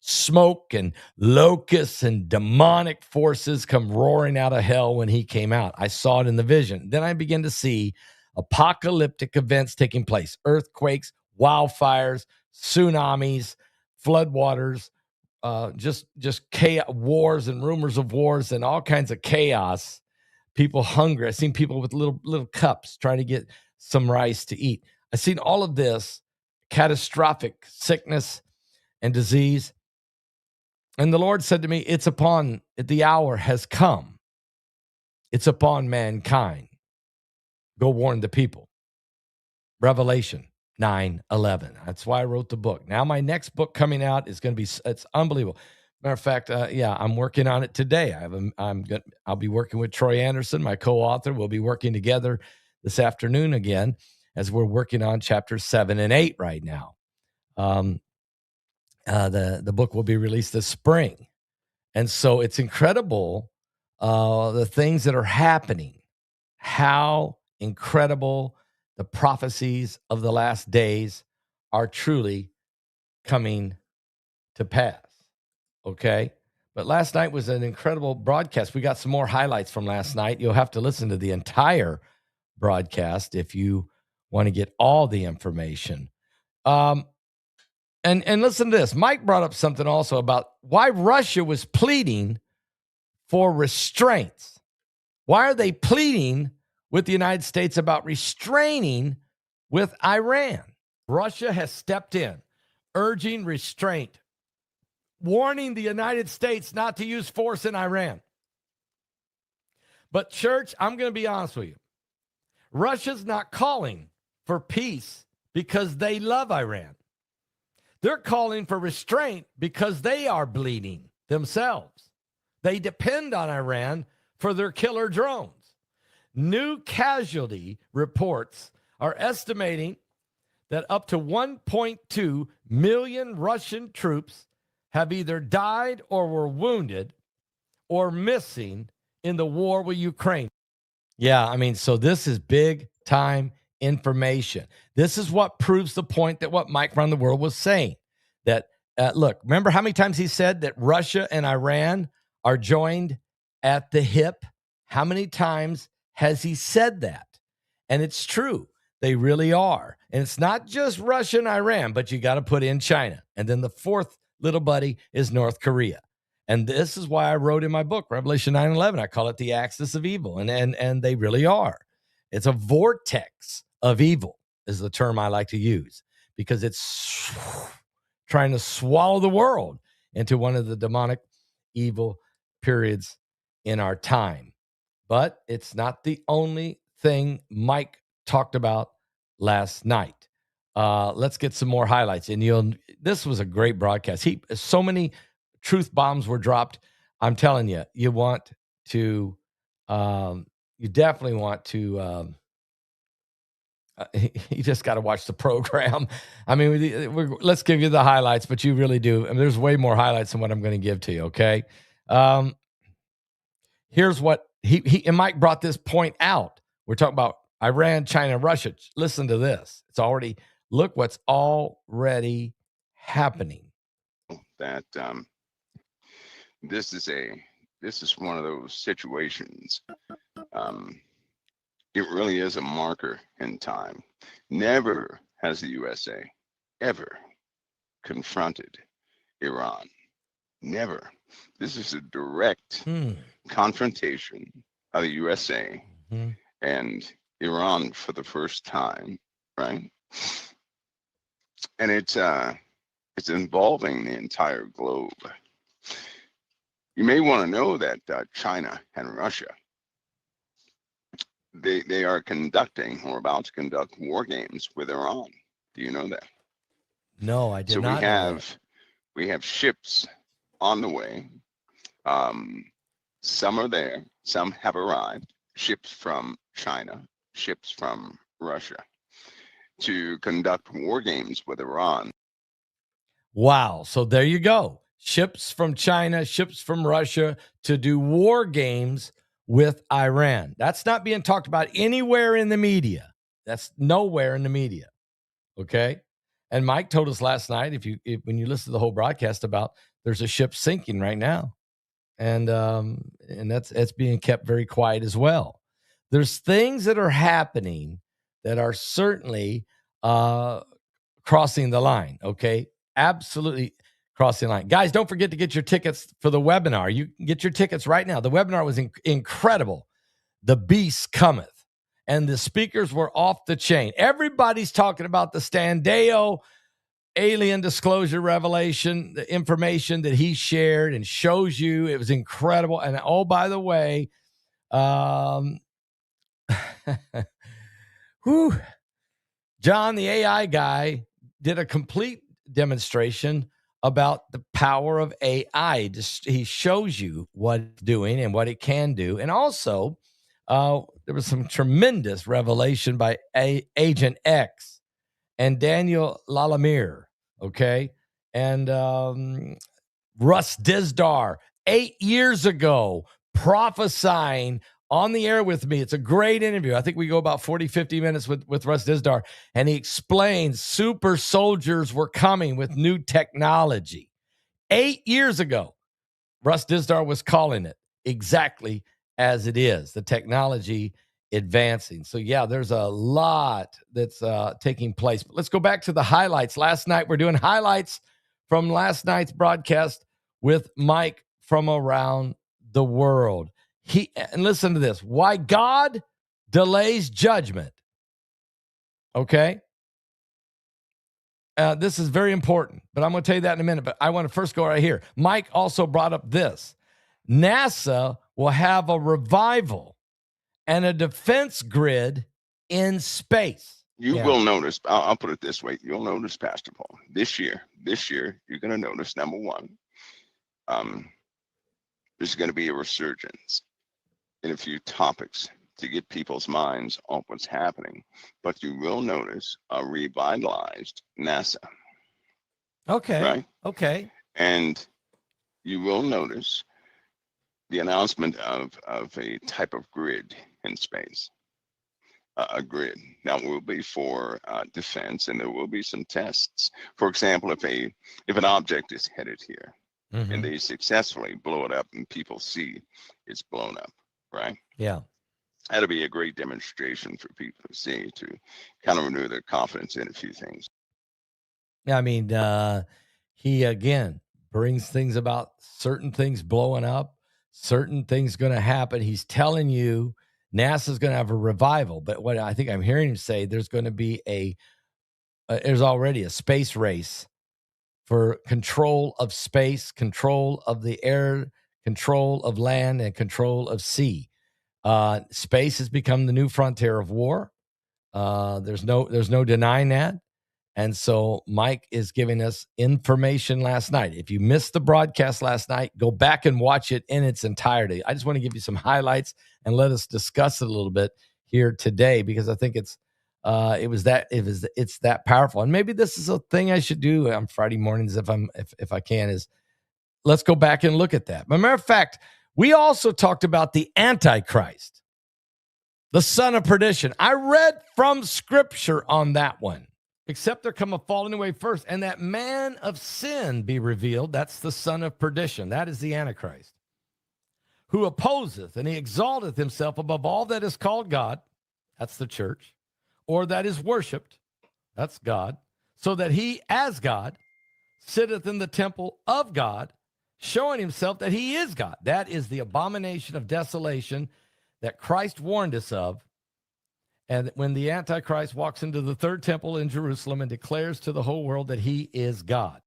smoke and locusts and demonic forces come roaring out of hell when he came out. I saw it in the vision. Then I began to see apocalyptic events taking place: earthquakes, wildfires, tsunamis, floodwaters, just chaos, wars and rumors of wars and all kinds of chaos. People hungry. I've seen people with little cups trying to get some rice to eat. I've seen all of this catastrophic sickness and disease. And the Lord said to me, the hour has come. It's upon mankind. Go warn the people. Revelation 9:11. That's why I wrote the book. Now my next book coming out is going to be, it's unbelievable. Matter of fact, I'm working on it today. I'll be working with Troy Anderson, my co-author. We'll be working together this afternoon again as we're working on chapters 7 and 8 right now. The book will be released this spring. And so it's incredible the things that are happening, how incredible the prophecies of the last days are truly coming to pass. Okay? But last night was an incredible broadcast. We got some more highlights from last night. You'll have to listen to the entire broadcast if you want to get all the information. And listen to this. Mike brought up something also about why Russia was pleading for restraints. Why are they pleading with the United States about restraining with Iran? Russia has stepped in, urging restraint, warning the United States not to use force in Iran. But church, I'm going to be honest with you. Russia's not calling for peace because they love Iran. They're calling for restraint because they are bleeding themselves. They depend on Iran for their killer drones. New casualty reports are estimating that up to 1.2 million Russian troops have either died or were wounded or missing in the war with Ukraine. Yeah, I mean, so this is big time information. This is what proves the point that what Mike Around the World was saying. That, look, remember how many times he said that Russia and Iran are joined at the hip? How many times has he said that? And it's true. They really are. And it's not just Russia and Iran, but you got to put in China. And then the fourth little buddy is North Korea. And this is why I wrote in my book, Revelation 9:11, I call it the axis of evil. And they really are. It's a vortex of evil is the term I like to use, because it's trying to swallow the world into one of the demonic evil periods in our time. But it's not the only thing Mike talked about last night. Let's get some more highlights. And this was a great broadcast. So many truth bombs were dropped. I'm telling you, you definitely want to, you just got to watch the program. I mean, let's give you the highlights, but you really do. I mean, there's way more highlights than what I'm going to give to you. Okay. Here's what he and Mike brought this point out. We're talking about Iran, China, Russia. Listen to this. Look what's already happening. That this is one of those situations. It really is a marker in time. Never has the USA ever confronted Iran. Never. This is a direct confrontation of the USA and Iran for the first time, right? And it's involving the entire globe. You may want to know that China and Russia, they are conducting or about to conduct war games with Iran. Do you know that? No, I did not. So we have ships on the way. Some are there, some have arrived. Ships from China, ships from Russia. to conduct war games with Iran. Wow. So there you go. Ships from China, ships from Russia to do war games with Iran. That's not being talked about anywhere in the media. That's nowhere in the media. Okay. And Mike told us last night, when you listen to the whole broadcast, about there's a ship sinking right now. And that's being kept very quiet as well. There's things that are happening that are certainly crossing the line. Okay. Absolutely crossing the line. Guys, don't forget to get your tickets for the webinar. You can get your tickets right now. The webinar was incredible. The Beast Cometh. And the speakers were off the chain. Everybody's talking about the Standeo alien disclosure revelation, the information that he shared and shows you. It was incredible. And oh, by the way, John, the AI guy, did a complete demonstration about the power of AI. He shows you what it's doing and what it can do. And also, there was some tremendous revelation by Agent X and Daniel Lalamere, okay? And Russ Dizdar, 8 years ago, prophesying on the air with me. It's a great interview. I think we go about 40, 50 minutes with Russ Dizdar, and he explains super soldiers were coming with new technology. 8 years ago, Russ Dizdar was calling it exactly as it is, the technology advancing. So, yeah, there's a lot that's taking place. But let's go back to the highlights. Last night, we're doing highlights from last night's broadcast with Mike from around the world. And listen to this, why God delays judgment. Okay? This is very important, but I'm going to tell you that in a minute. But I want to first go right here. Mike also brought up this. NASA will have a revival and a defense grid in space. You will notice, I'll put it this way. You'll notice, Pastor Paul, this year, you're going to notice, number one, there's going to be a resurgence in a few topics to get people's minds off what's happening. But you will notice a revitalized NASA. Okay. Right? Okay. And you will notice the announcement of a type of grid in space. A grid that will be for defense, and there will be some tests. For example, if an object is headed here, mm-hmm. and they successfully blow it up and people see it's blown up, right? Yeah. That'll be a great demonstration for people to see, to kind of renew their confidence in a few things. Yeah, I mean, he, again, brings things about certain things blowing up, certain things going to happen. He's telling you NASA's going to have a revival. But what I think I'm hearing him say, there's going to be there's already a space race for control of space, control of the air, control of land, and control of sea. Space has become the new frontier of war. There's no denying that. And so Mike is giving us information last night. If you missed the broadcast last night, go back and watch it in its entirety. I just want to give you some highlights and let us discuss it a little bit here today, because I think it's that powerful. And maybe this is a thing I should do on Friday mornings if I can, is let's go back and look at that. But matter of fact, we also talked about the Antichrist, the son of perdition. I read from Scripture on that one. Except there come a falling away first, and that man of sin be revealed. That's the son of perdition. That is the Antichrist, who opposeth and he exalteth himself above all that is called God. That's the church. Or that is worshipped. That's God. So that he, as God, sitteth in the temple of God, showing himself that he is God. That is the abomination of desolation that Christ warned us of. And when the Antichrist walks into the third temple in Jerusalem and declares to the whole world that he is God.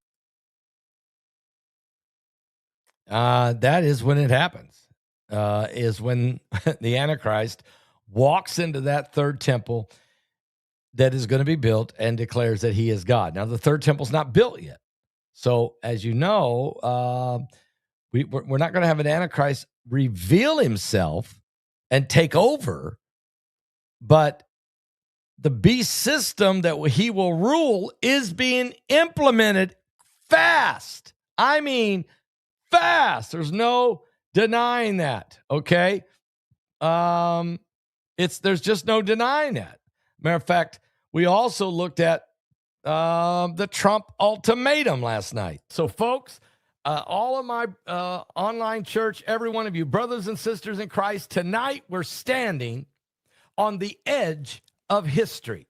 That is when it happens, is when the Antichrist walks into that third temple that is going to be built and declares that he is God. Now, the third temple's not built yet. So, as you know, we're not going to have an Antichrist reveal himself and take over. But the beast system that he will rule is being implemented fast. I mean, fast. There's no denying that. Okay. There's just no denying that. Matter of fact, we also looked at the Trump ultimatum last night. So, folks, all of my online church, every one of you, brothers and sisters in Christ, tonight we're standing on the edge of history.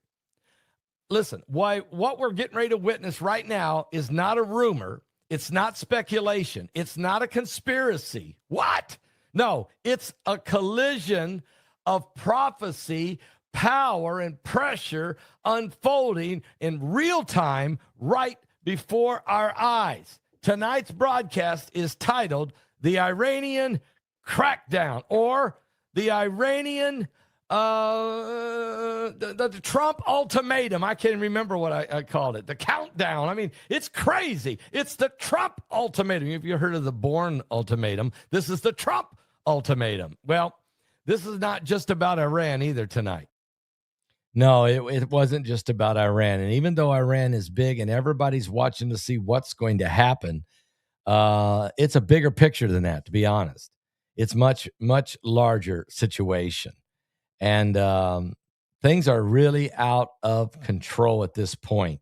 Listen, what we're getting ready to witness right now is not a rumor. It's not speculation. It's not a conspiracy. What? No, it's a collision of prophecy, power, and pressure unfolding in real time right before our eyes. Tonight's broadcast is titled The Iranian Crackdown, or the Iranian the Trump ultimatum. I can't remember what I called it. The countdown. I mean, it's crazy. It's the Trump ultimatum. If you heard of the Bourne ultimatum, this is the Trump ultimatum. Well, this is not just about Iran either tonight. No, it wasn't just about Iran. And even though Iran is big and everybody's watching to see what's going to happen, it's a bigger picture than that, to be honest. It's much, much larger situation. And things are really out of control at this point.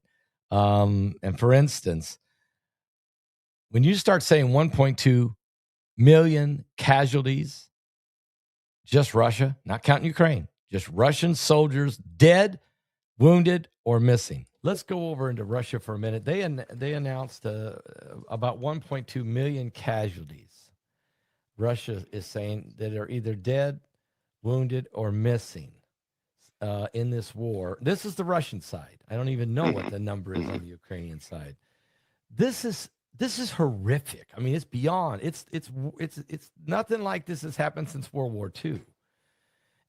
And for instance, when you start saying 1.2 million casualties, just Russia, not counting Ukraine, just Russian soldiers dead, wounded, or missing. Let's go over into Russia for a minute. They announced about 1.2 million casualties. Russia is saying that are either dead, wounded, or missing in this war. This is the Russian side. I don't even know what the number is on the Ukrainian side. This is horrific. I mean, it's beyond. It's nothing like this has happened since World War II.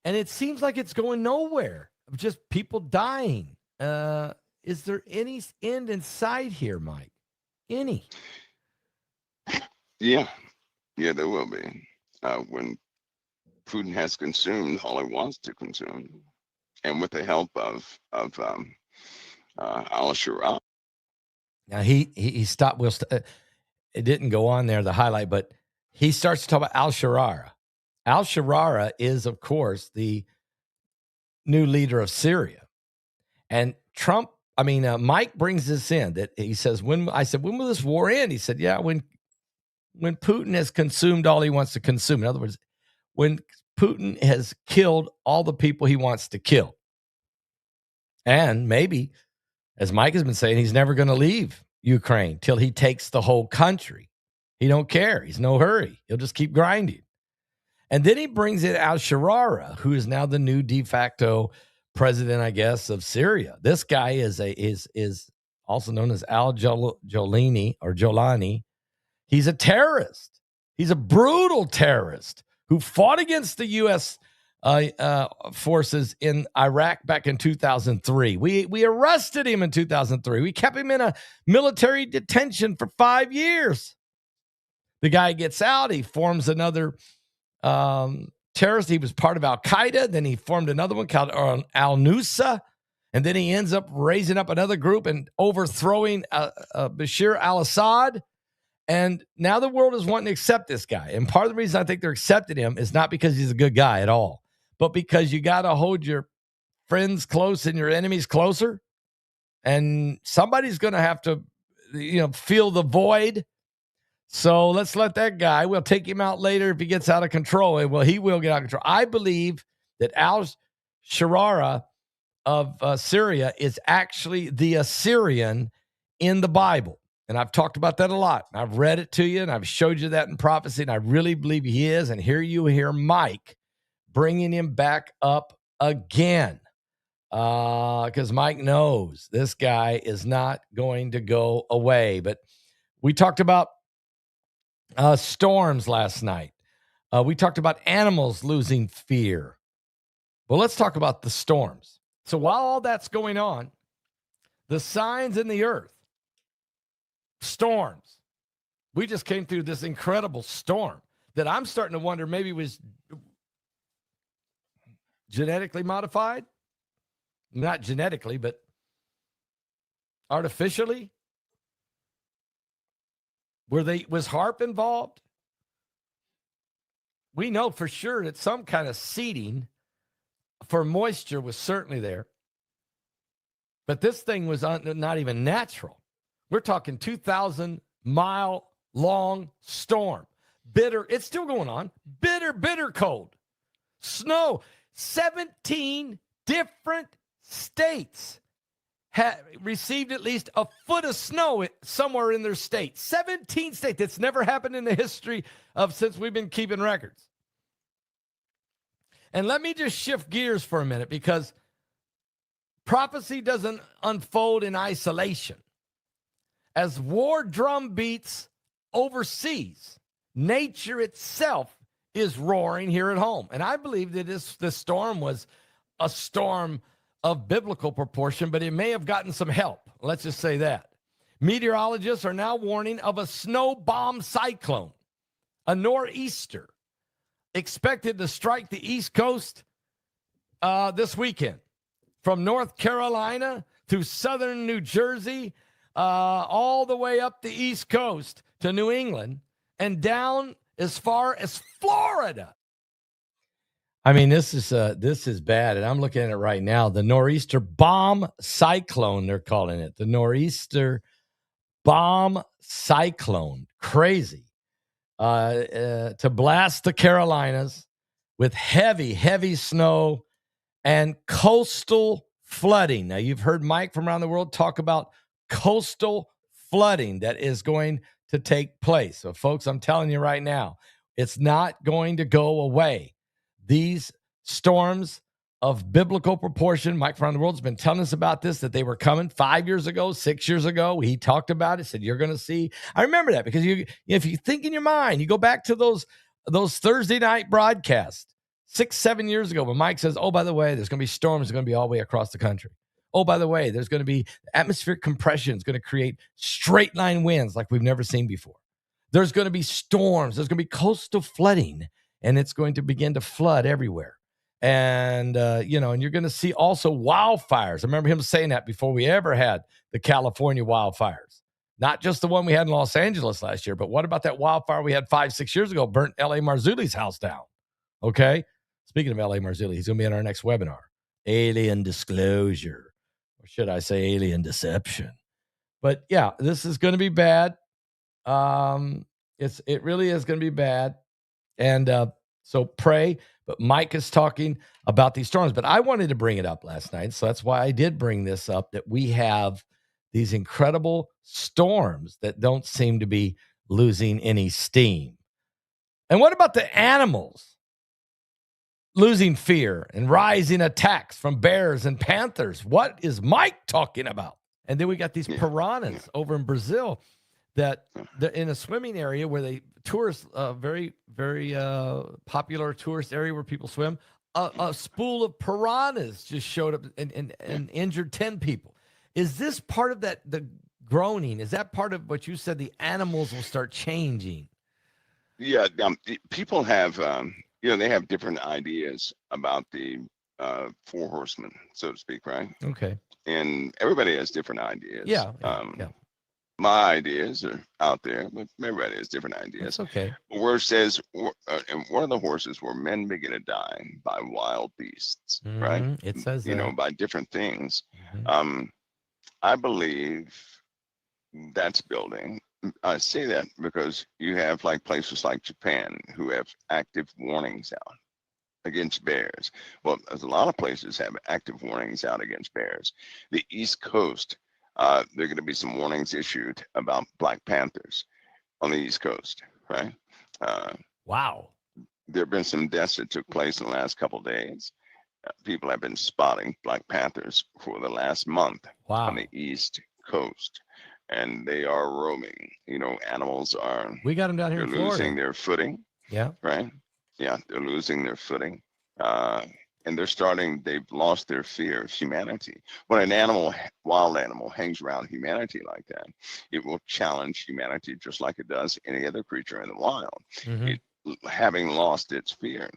And it seems like it's going nowhere. Just people dying. Is there any end in sight here, Mike? Any? Yeah, there will be. When Putin has consumed all he wants to consume, and with the help of al-Shura. Now he stopped. It didn't go on there, the highlight, but he starts to talk about al-Shura. Al-Shura is, of course, the new leader of Syria. And Mike brings this in, that he says, when will this war end? He said, yeah, when Putin has consumed all he wants to consume. In other words, when Putin has killed all the people he wants to kill. And maybe, as Mike has been saying, he's never going to leave Ukraine till he takes the whole country. He don't care. He's no hurry. He'll just keep grinding. And then he brings in al-Shura, who is now the new de facto president, I guess, of Syria. This guy is also known as Jolani. He's a terrorist. He's a brutal terrorist who fought against the U.S. Forces in Iraq back in 2003. We arrested him in 2003. We kept him in a military detention for 5 years. The guy gets out. He forms another terrorist. He was part of Al-Qaeda. Then he formed another one called Al-Nusra. And then he ends up raising up another group and overthrowing Bashar al-Assad. And now the world is wanting to accept this guy. And part of the reason I think they're accepting him is not because he's a good guy at all, but because you got to hold your friends close and your enemies closer. And somebody's going to have to, fill the void. So let's let that guy, we'll take him out later if he gets out of control. Well, he will get out of control. I believe that al-Shura of Syria is actually the Assyrian in the Bible. And I've talked about that a lot. I've read it to you, and I've showed you that in prophecy, and I really believe he is. And here you hear Mike bringing him back up again, because Mike knows this guy is not going to go away. But we talked about storms last night. We talked about animals losing fear. Well, let's talk about the storms. So while all that's going on, the signs in the earth, storms. We just came through this incredible storm that I'm starting to wonder maybe was genetically modified. not genetically, but artificially? Was HARP involved? We know for sure that some kind of seeding for moisture was certainly there. But this thing was not even natural. We're talking 2,000-mile-long storm. Bitter, it's still going on. Bitter cold. Snow. 17 different states received at least a foot of snow somewhere in their state. 17 states. That's never happened in the history of since we've been keeping records. And let me just shift gears for a minute, because prophecy doesn't unfold in isolation. As war drum beats overseas, nature itself is roaring here at home. And I believe that this storm was a storm of biblical proportion, but it may have gotten some help. Let's just say that. Meteorologists are now warning of a snow bomb cyclone, a nor'easter, expected to strike the East Coast this weekend. From North Carolina through southern New Jersey, all the way up the East Coast to New England, and down as far as Florida. I mean, this is bad, and I'm looking at it right now. The nor'easter bomb cyclone, they're calling it. The nor'easter bomb cyclone. Crazy. To blast the Carolinas with heavy snow and coastal flooding. Now, you've heard Mike from around the world talk about coastal flooding that is going to take place. So, folks, I'm telling you right now, it's not going to go away. These storms of biblical proportion, Mike from around the world has been telling us about this, that they were coming 5 years ago, 6 years ago. He talked about it, said, you're going to see. I remember that, because if you think in your mind, you go back to those Thursday night broadcasts 6, 7 years ago, when Mike says, oh, by the way, there's going to be storms, going to be all the way across the country. Oh, by the way, there's going to be atmospheric compression. It's going to create straight line winds like we've never seen before. There's going to be storms. There's going to be coastal flooding, and it's going to begin to flood everywhere. And, and you're going to see also wildfires. I remember him saying that before we ever had the California wildfires. Not just the one we had in Los Angeles last year, but what about that wildfire we had 5-6 years ago, burnt L.A. Marzulli's house down? Okay? Speaking of L.A. Marzulli, he's going to be in our next webinar. Alien disclosure. Or should I say alien deception? But, yeah, this is going to be bad. It really is going to be bad. And so pray. But Mike is talking about these storms. But I wanted to bring it up last night, so that's why I did bring this up, that we have these incredible storms that don't seem to be losing any steam. And what about the animals losing fear and rising attacks from bears and panthers? What is Mike talking about? And then we got these piranhas over in Brazil that in a swimming area where they tourists, very, very popular tourist area where people swim, a spool of piranhas just showed up and injured 10 people. Is this part of that, the groaning? Is that part of what you said, the animals will start changing? Yeah, people have, they have different ideas about the four horsemen, so to speak, right? Okay. And everybody has different ideas. Yeah. My ideas are out there, but everybody has different ideas. That's okay. Where it says, and one of the horses where men begin to die by wild beasts, right? It says that. By different things. I believe that's building. I say that because you have like places like Japan who have active warnings out against bears. Well, there's a lot of places have active warnings out against bears. The East Coast, there are going to be some warnings issued about black panthers on the East Coast, right? Wow. There have been some deaths that took place in the last couple of days. People have been spotting black panthers for the last month on the East Coast, and they are roaming. Animals are. We got them down here in Florida. Losing their footing. Yeah. Right. Yeah, they're losing their footing. And they've lost their fear of humanity. When an wild animal hangs around humanity like that, it will challenge humanity just like it does any other creature in the wild, having lost its fear.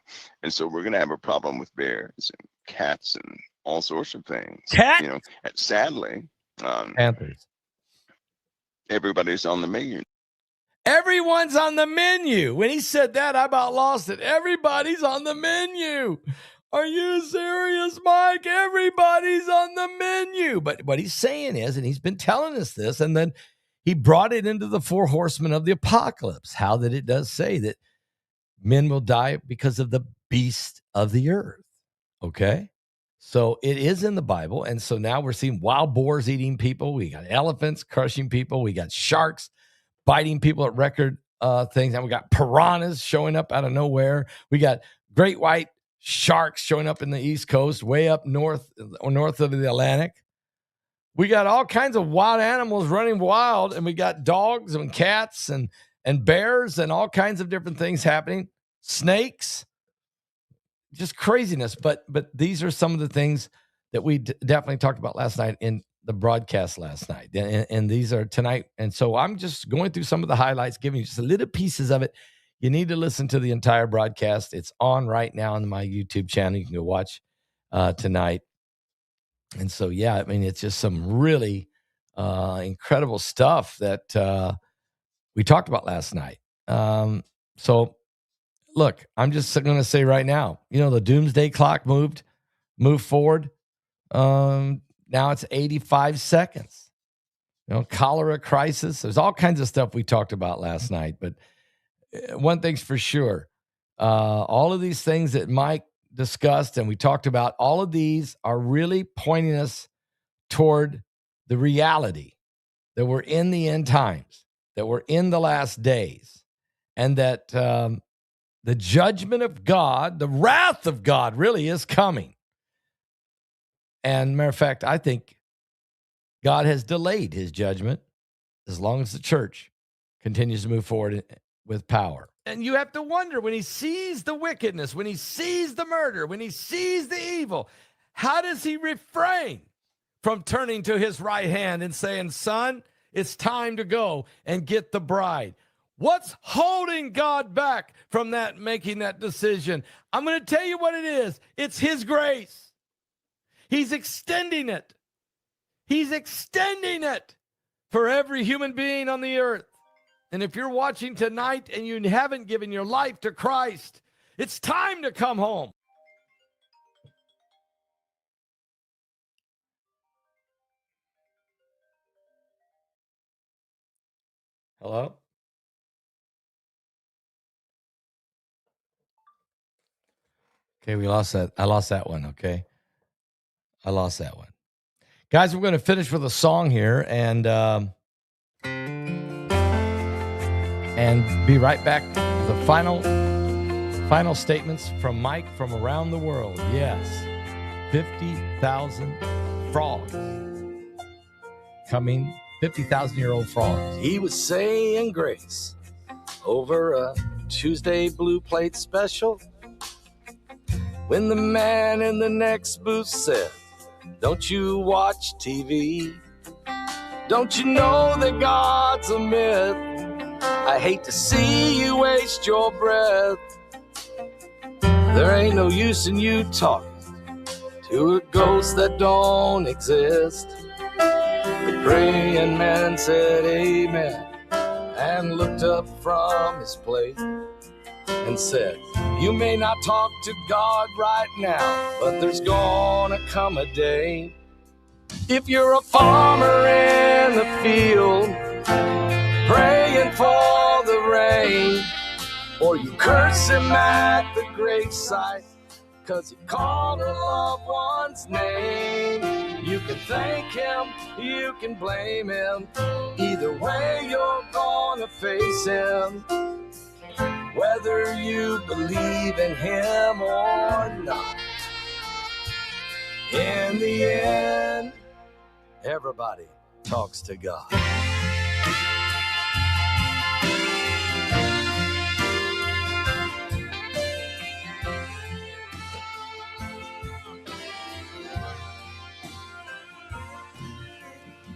And so we're going to have a problem with bears and cats and all sorts of things. Cat? You know, and sadly, Panthers. everybody's on the menu. Everyone's on the menu. When he said that, I about lost it. Everybody's on the menu. Are you serious, Mike? Everybody's on the menu. But what he's saying is, and he's been telling us this, and then he brought it into the 4 horsemen of the apocalypse, how that it does say that men will die because of the beast of the earth. Okay? So it is in the Bible. And so now we're seeing wild boars eating people. We got elephants crushing people. We got sharks biting people at record things. And we got piranhas showing up out of nowhere. We got great white sharks showing up in the East Coast, way up north of the Atlantic. We got all kinds of wild animals running wild, and we got dogs and cats and bears and all kinds of different things happening. Snakes, just craziness. But these are some of the things that we definitely talked about last night in the broadcast last night. And these are tonight. And so I'm just going through some of the highlights, giving you just a little pieces of it. You need to listen to the entire broadcast. It's on right now on my YouTube channel. You can go watch tonight. And so, yeah, I mean, it's just some really incredible stuff that we talked about last night. So, look, I'm just going to say right now, the doomsday clock moved forward. Now it's 85 seconds. Cholera crisis. There's all kinds of stuff we talked about last night. But one thing's for sure, all of these things that Mike discussed and we talked about, all of these are really pointing us toward the reality that we're in the end times, that we're in the last days, and that the judgment of God, the wrath of God really is coming. And matter of fact, I think God has delayed his judgment as long as the church continues to move forward with power. And you have to wonder, when he sees the wickedness, when he sees the murder, when he sees the evil, how does he refrain from turning to his right hand and saying, son, it's time to go and get the bride? What's holding God back from that, making that decision? I'm going to tell you what it is. It's his grace. He's extending it. He's extending it for every human being on the earth. And if you're watching tonight and you haven't given your life to Christ, it's time to come home. Hello? Okay, we lost that. I lost that one, okay? I lost that one. Guys, we're going to finish with a song here and be right back with the final statements from Mike from around the world. Yes, 50,000 frogs coming, 50,000-year-old frogs. He was saying grace over a Tuesday blue plate special when the man in the next booth said, don't you watch TV? Don't you know that God's a myth? I hate to see you waste your breath. There ain't no use in you talking to a ghost that don't exist. The praying man said amen and looked up from his plate and said, you may not talk to God right now, but there's gonna come a day. If you're a farmer in the field, praying for the rain, or you curse him at the gravesite, cause he called her loved one's name, you can thank him, you can blame him, either way you're gonna face him, whether you believe in him or not. In the end, everybody talks to God.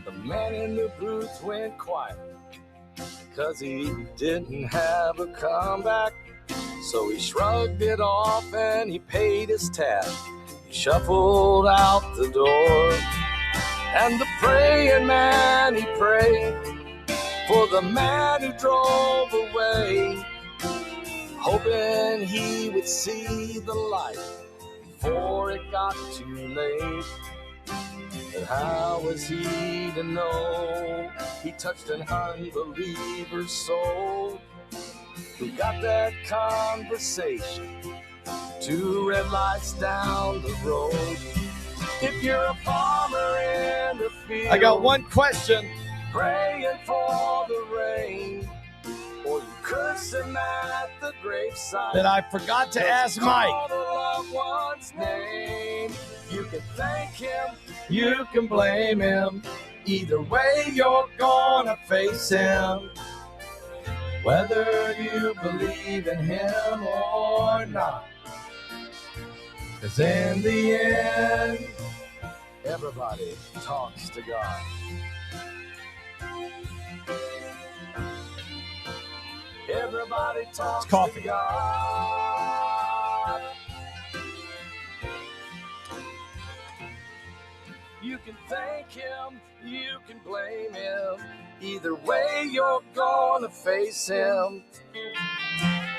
The man in the booth went quiet, cause he didn't have a comeback. So he shrugged it off and he paid his tab. He shuffled out the door, and the praying man, he prayed for the man who drove away, hoping he would see the light before it got too late. But how was he to know he touched an unbeliever's soul, who got that conversation 2 red lights down the road? If you're a farmer in the field, I got one question. Praying for the rain, or you curse him at the graveside that I forgot to ask Mike. Call the loved one's name. You can thank him, you can blame him. Either way, you're gonna face him, whether you believe in him or not. 'Cause in the end, everybody talks to God. Everybody talks to God. You can thank him, you can blame him. Either way, you're gonna face him,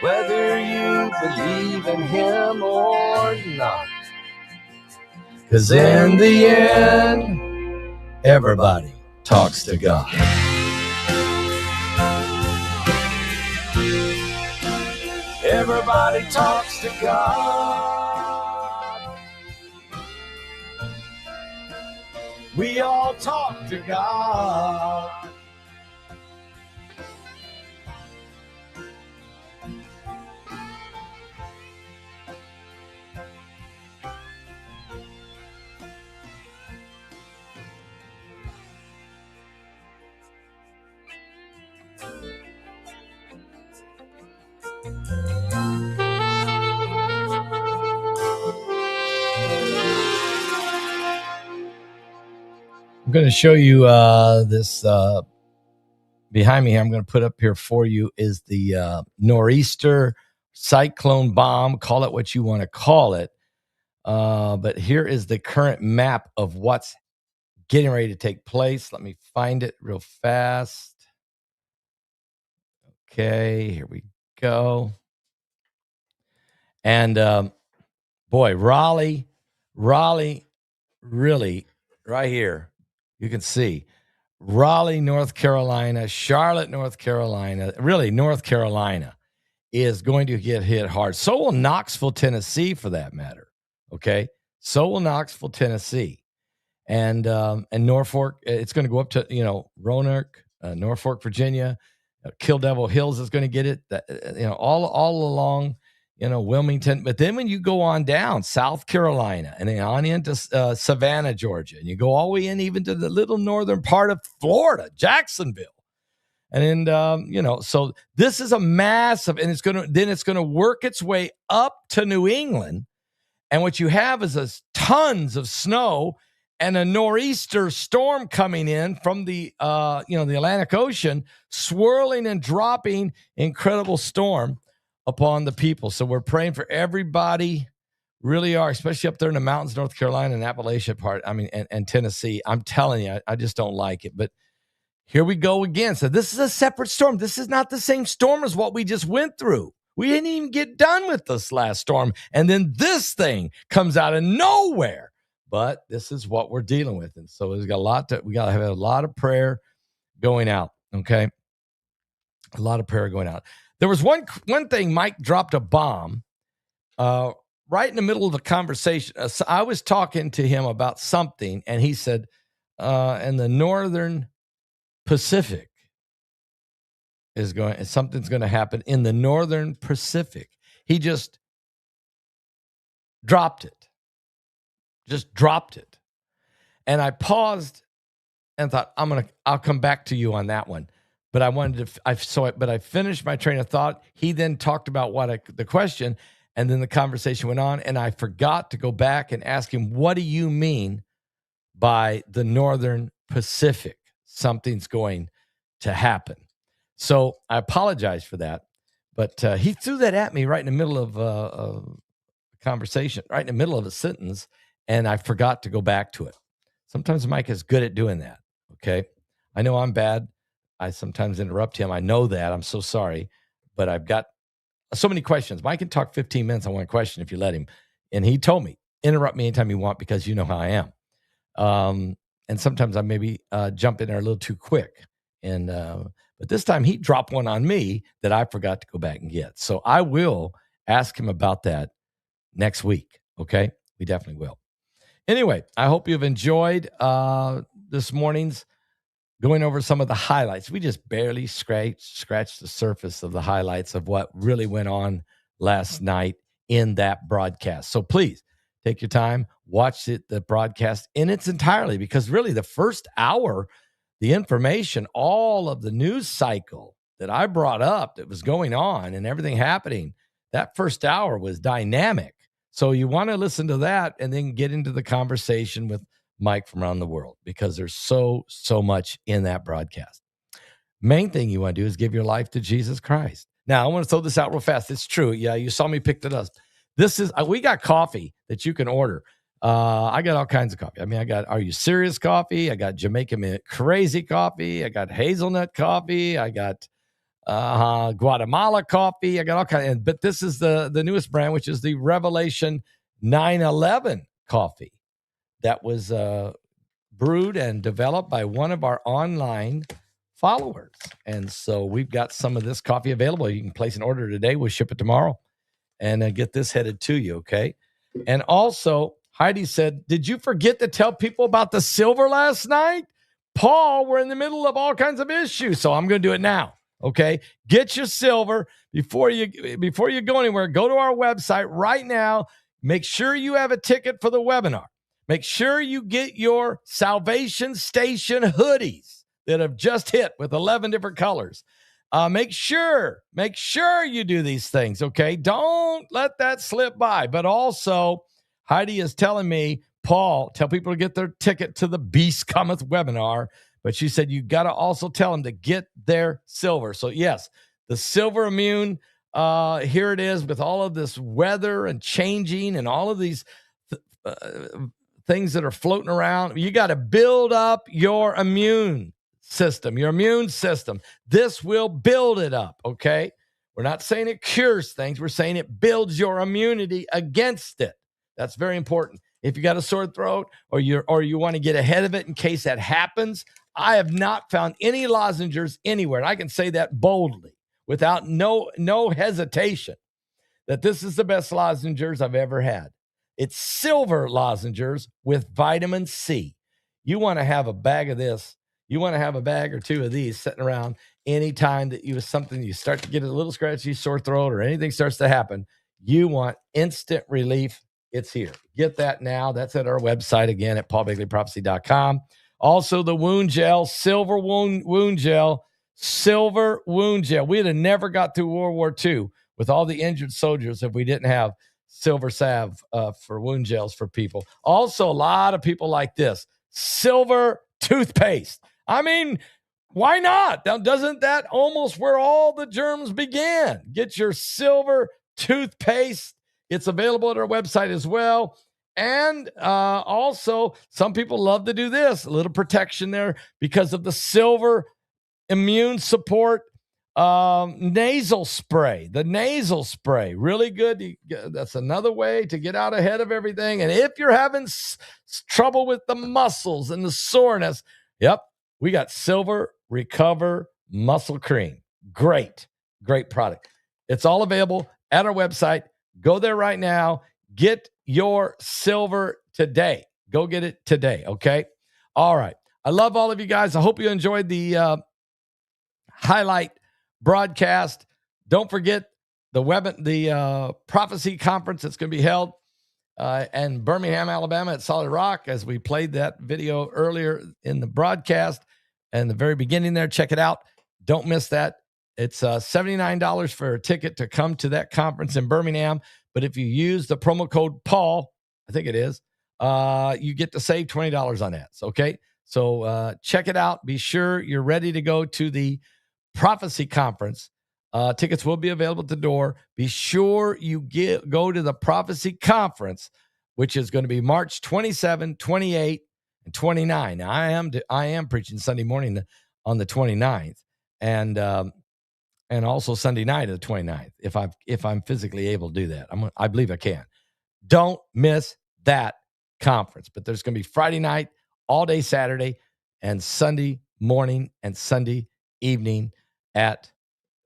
whether you believe in him or not. 'Cause in the end, everybody talks to God. Everybody talks to God. We all talk to God. I'm going to show you this behind me here. I'm going to put up here for you is the nor'easter cyclone bomb. Call it what you want to call it. But here is the current map of what's getting ready to take place. Let me find it real fast. Okay, here we go. And boy, Raleigh, really, right here, you can see Raleigh, North Carolina, Charlotte, North Carolina, really North Carolina is going to get hit hard. So will Knoxville, Tennessee, for that matter. Okay, so will Knoxville, Tennessee, and Norfolk. It's going to go up to Roanoke, Norfolk, Virginia. Kill Devil Hills is going to get it. All along. Wilmington. But then when you go on down, South Carolina, and then on into Savannah, Georgia, and you go all the way in even to the little northern part of Florida, Jacksonville. And then, so this is a massive, and it's going to work its way up to New England. And what you have is tons of snow and a nor'easter storm coming in from the Atlantic Ocean, swirling and dropping incredible storm upon the people. So we're praying for everybody, really are, especially up there in the mountains, North Carolina and Appalachia part. I mean, and Tennessee. I'm telling you, I just don't like it. But here we go again. So this is a separate storm. This is not the same storm as what we just went through. We didn't even get done with this last storm. And then this thing comes out of nowhere. But this is what we're dealing with. And so we got to have a lot of prayer going out. Okay. A lot of prayer going out. There was one thing. Mike dropped a bomb right in the middle of the conversation. So I was talking to him about something, and he said, in the Northern Pacific something's going to happen in the Northern Pacific. He just dropped it. And I paused and thought, I'll come back to you on that one. But I finished my train of thought. He then talked about the question, and then the conversation went on, and I forgot to go back and ask him, what do you mean by the Northern Pacific? Something's going to happen. So I apologize for that, but he threw that at me right in the middle of a conversation, right in the middle of a sentence, and I forgot to go back to it. Sometimes Mike is good at doing that, okay? I know I'm bad. I sometimes interrupt him. I know that. I'm so sorry, but I've got so many questions. Mike can talk 15 minutes on one question if you let him. And he told me, interrupt me anytime you want because you know how I am. And sometimes I maybe jump in there a little too quick. But this time he dropped one on me that I forgot to go back and get. So I will ask him about that next week, okay? We definitely will. Anyway, I hope you've enjoyed this morning's going over some of the highlights. We just barely scratched the surface of the highlights of what really went on last night in that broadcast. So please take your time, watch the broadcast in its entirety, because really the first hour, the information, all of the news cycle that I brought up that was going on and everything happening, that first hour was dynamic. So you want to listen to that and then get into the conversation with Mike from around the world, because there's so much in that broadcast. Main thing you want to do is give your life to Jesus Christ. Now, I want to throw this out real fast. It's true. Yeah, you saw me pick it up. This is, we got coffee that you can order. I got all kinds of coffee. I mean, I got Are You Serious coffee. I got Jamaican Mint Crazy coffee. I got hazelnut coffee. I got Guatemala coffee. I got all kinds. But this is the newest brand, which is the Revelation 911 coffee. That was brewed and developed by one of our online followers. And so we've got some of this coffee available. You can place an order today. We'll ship it tomorrow and get this headed to you, okay? And also, Heidi said, did you forget to tell people about the silver last night? Paul, we're in the middle of all kinds of issues, so I'm going to do it now, okay? Get your silver before you go anywhere. Go to our website right now. Make sure you have a ticket for the webinar. Make sure you get your Salvation Station hoodies that have just hit with 11 different colors. Make sure you do these things, okay? Don't let that slip by. But also, Heidi is telling me, Paul, tell people to get their ticket to the Beast Cometh webinar. But she said you got to also tell them to get their silver. So, yes, the Silver Immune, here it is with all of this weather and changing and all of these things that are floating around. You got to build up your immune system. This will build it up, okay? We're not saying it cures things. We're saying it builds your immunity against it. That's very important. If you got a sore throat or you want to get ahead of it in case that happens, I have not found any lozenges anywhere, and I can say that boldly without no hesitation, that this is the best lozenges I've ever had. It's silver lozenges with vitamin C. You want to have a bag of this. You want to have a bag or two of these sitting around anytime that you start to get a little scratchy, sore throat, or anything starts to happen. You want instant relief. It's here. Get that now. That's at our website again at paulbegleyprophecy.com. Also, the wound gel, silver wound gel. We'd have never got through World War II with all the injured soldiers if we didn't have silver salve for wound gels for people. Also, a lot of people like this. Silver toothpaste. I mean, why not? Doesn't that almost where all the germs began? Get your silver toothpaste. It's available at our website as well. And also, some people love to do this. A little protection there because of the silver immune support nasal spray. The nasal spray, really good. That's another way to get out ahead of everything. And if you're having trouble with the muscles and the soreness, yep, we got Silver Recover Muscle Cream. Great product. It's all available at our website. Go there right now. Get your silver today. Go get it today, okay? All right. I love all of you guys. I hope you enjoyed the highlight broadcast. Don't forget the prophecy conference that's going to be held in Birmingham, Alabama at Solid Rock, as we played that video earlier in the broadcast and the very beginning there. Check it out. Don't miss that. It's $79 for a ticket to come to that conference in Birmingham. But if you use the promo code Paul, I think it is, you get to save $20 on that. Okay. So check it out. Be sure you're ready to go to the prophecy conference. Tickets will be available at the door. Be sure you go to the prophecy conference which is going to be March 27, 28, and 29. Now, I am preaching Sunday morning on the 29th, and also Sunday night of the 29th, if I'm physically able to do that. I believe I can. Don't miss that conference. But there's going to be Friday night, all day Saturday, and Sunday morning and Sunday evening at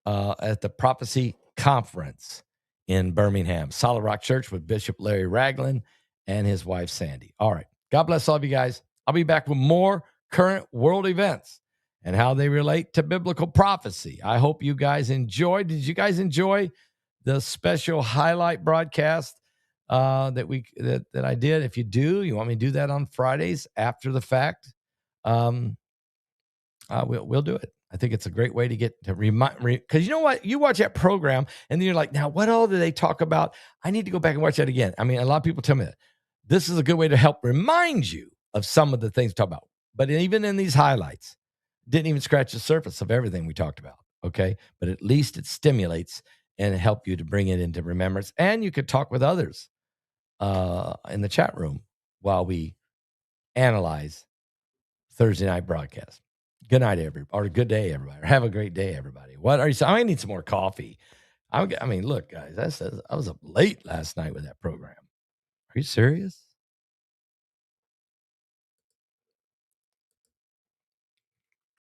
the Prophecy Conference in Birmingham. Solid Rock Church with Bishop Larry Ragland and his wife, Sandy. All right. God bless all of you guys. I'll be back with more current world events and how they relate to biblical prophecy. I hope you guys enjoyed. Did you guys enjoy the special highlight broadcast that I did? If you do, you want me to do that on Fridays after the fact, we'll do it. I think it's a great way to get to remind, because you know what? You watch that program and then you're like, now what all do they talk about? I need to go back and watch that again. I mean, a lot of people tell me that. This is a good way to help remind you of some of the things we talk about. But even in these highlights, didn't even scratch the surface of everything we talked about. Okay. But at least it stimulates and help you to bring it into remembrance. And you could talk with others in the chat room while we analyze Thursday night broadcast. Good night, everybody, or good day, everybody, or have a great day, everybody. What are you saying? I need some more coffee. I mean, look, guys, I was up late last night with that program. Are you serious?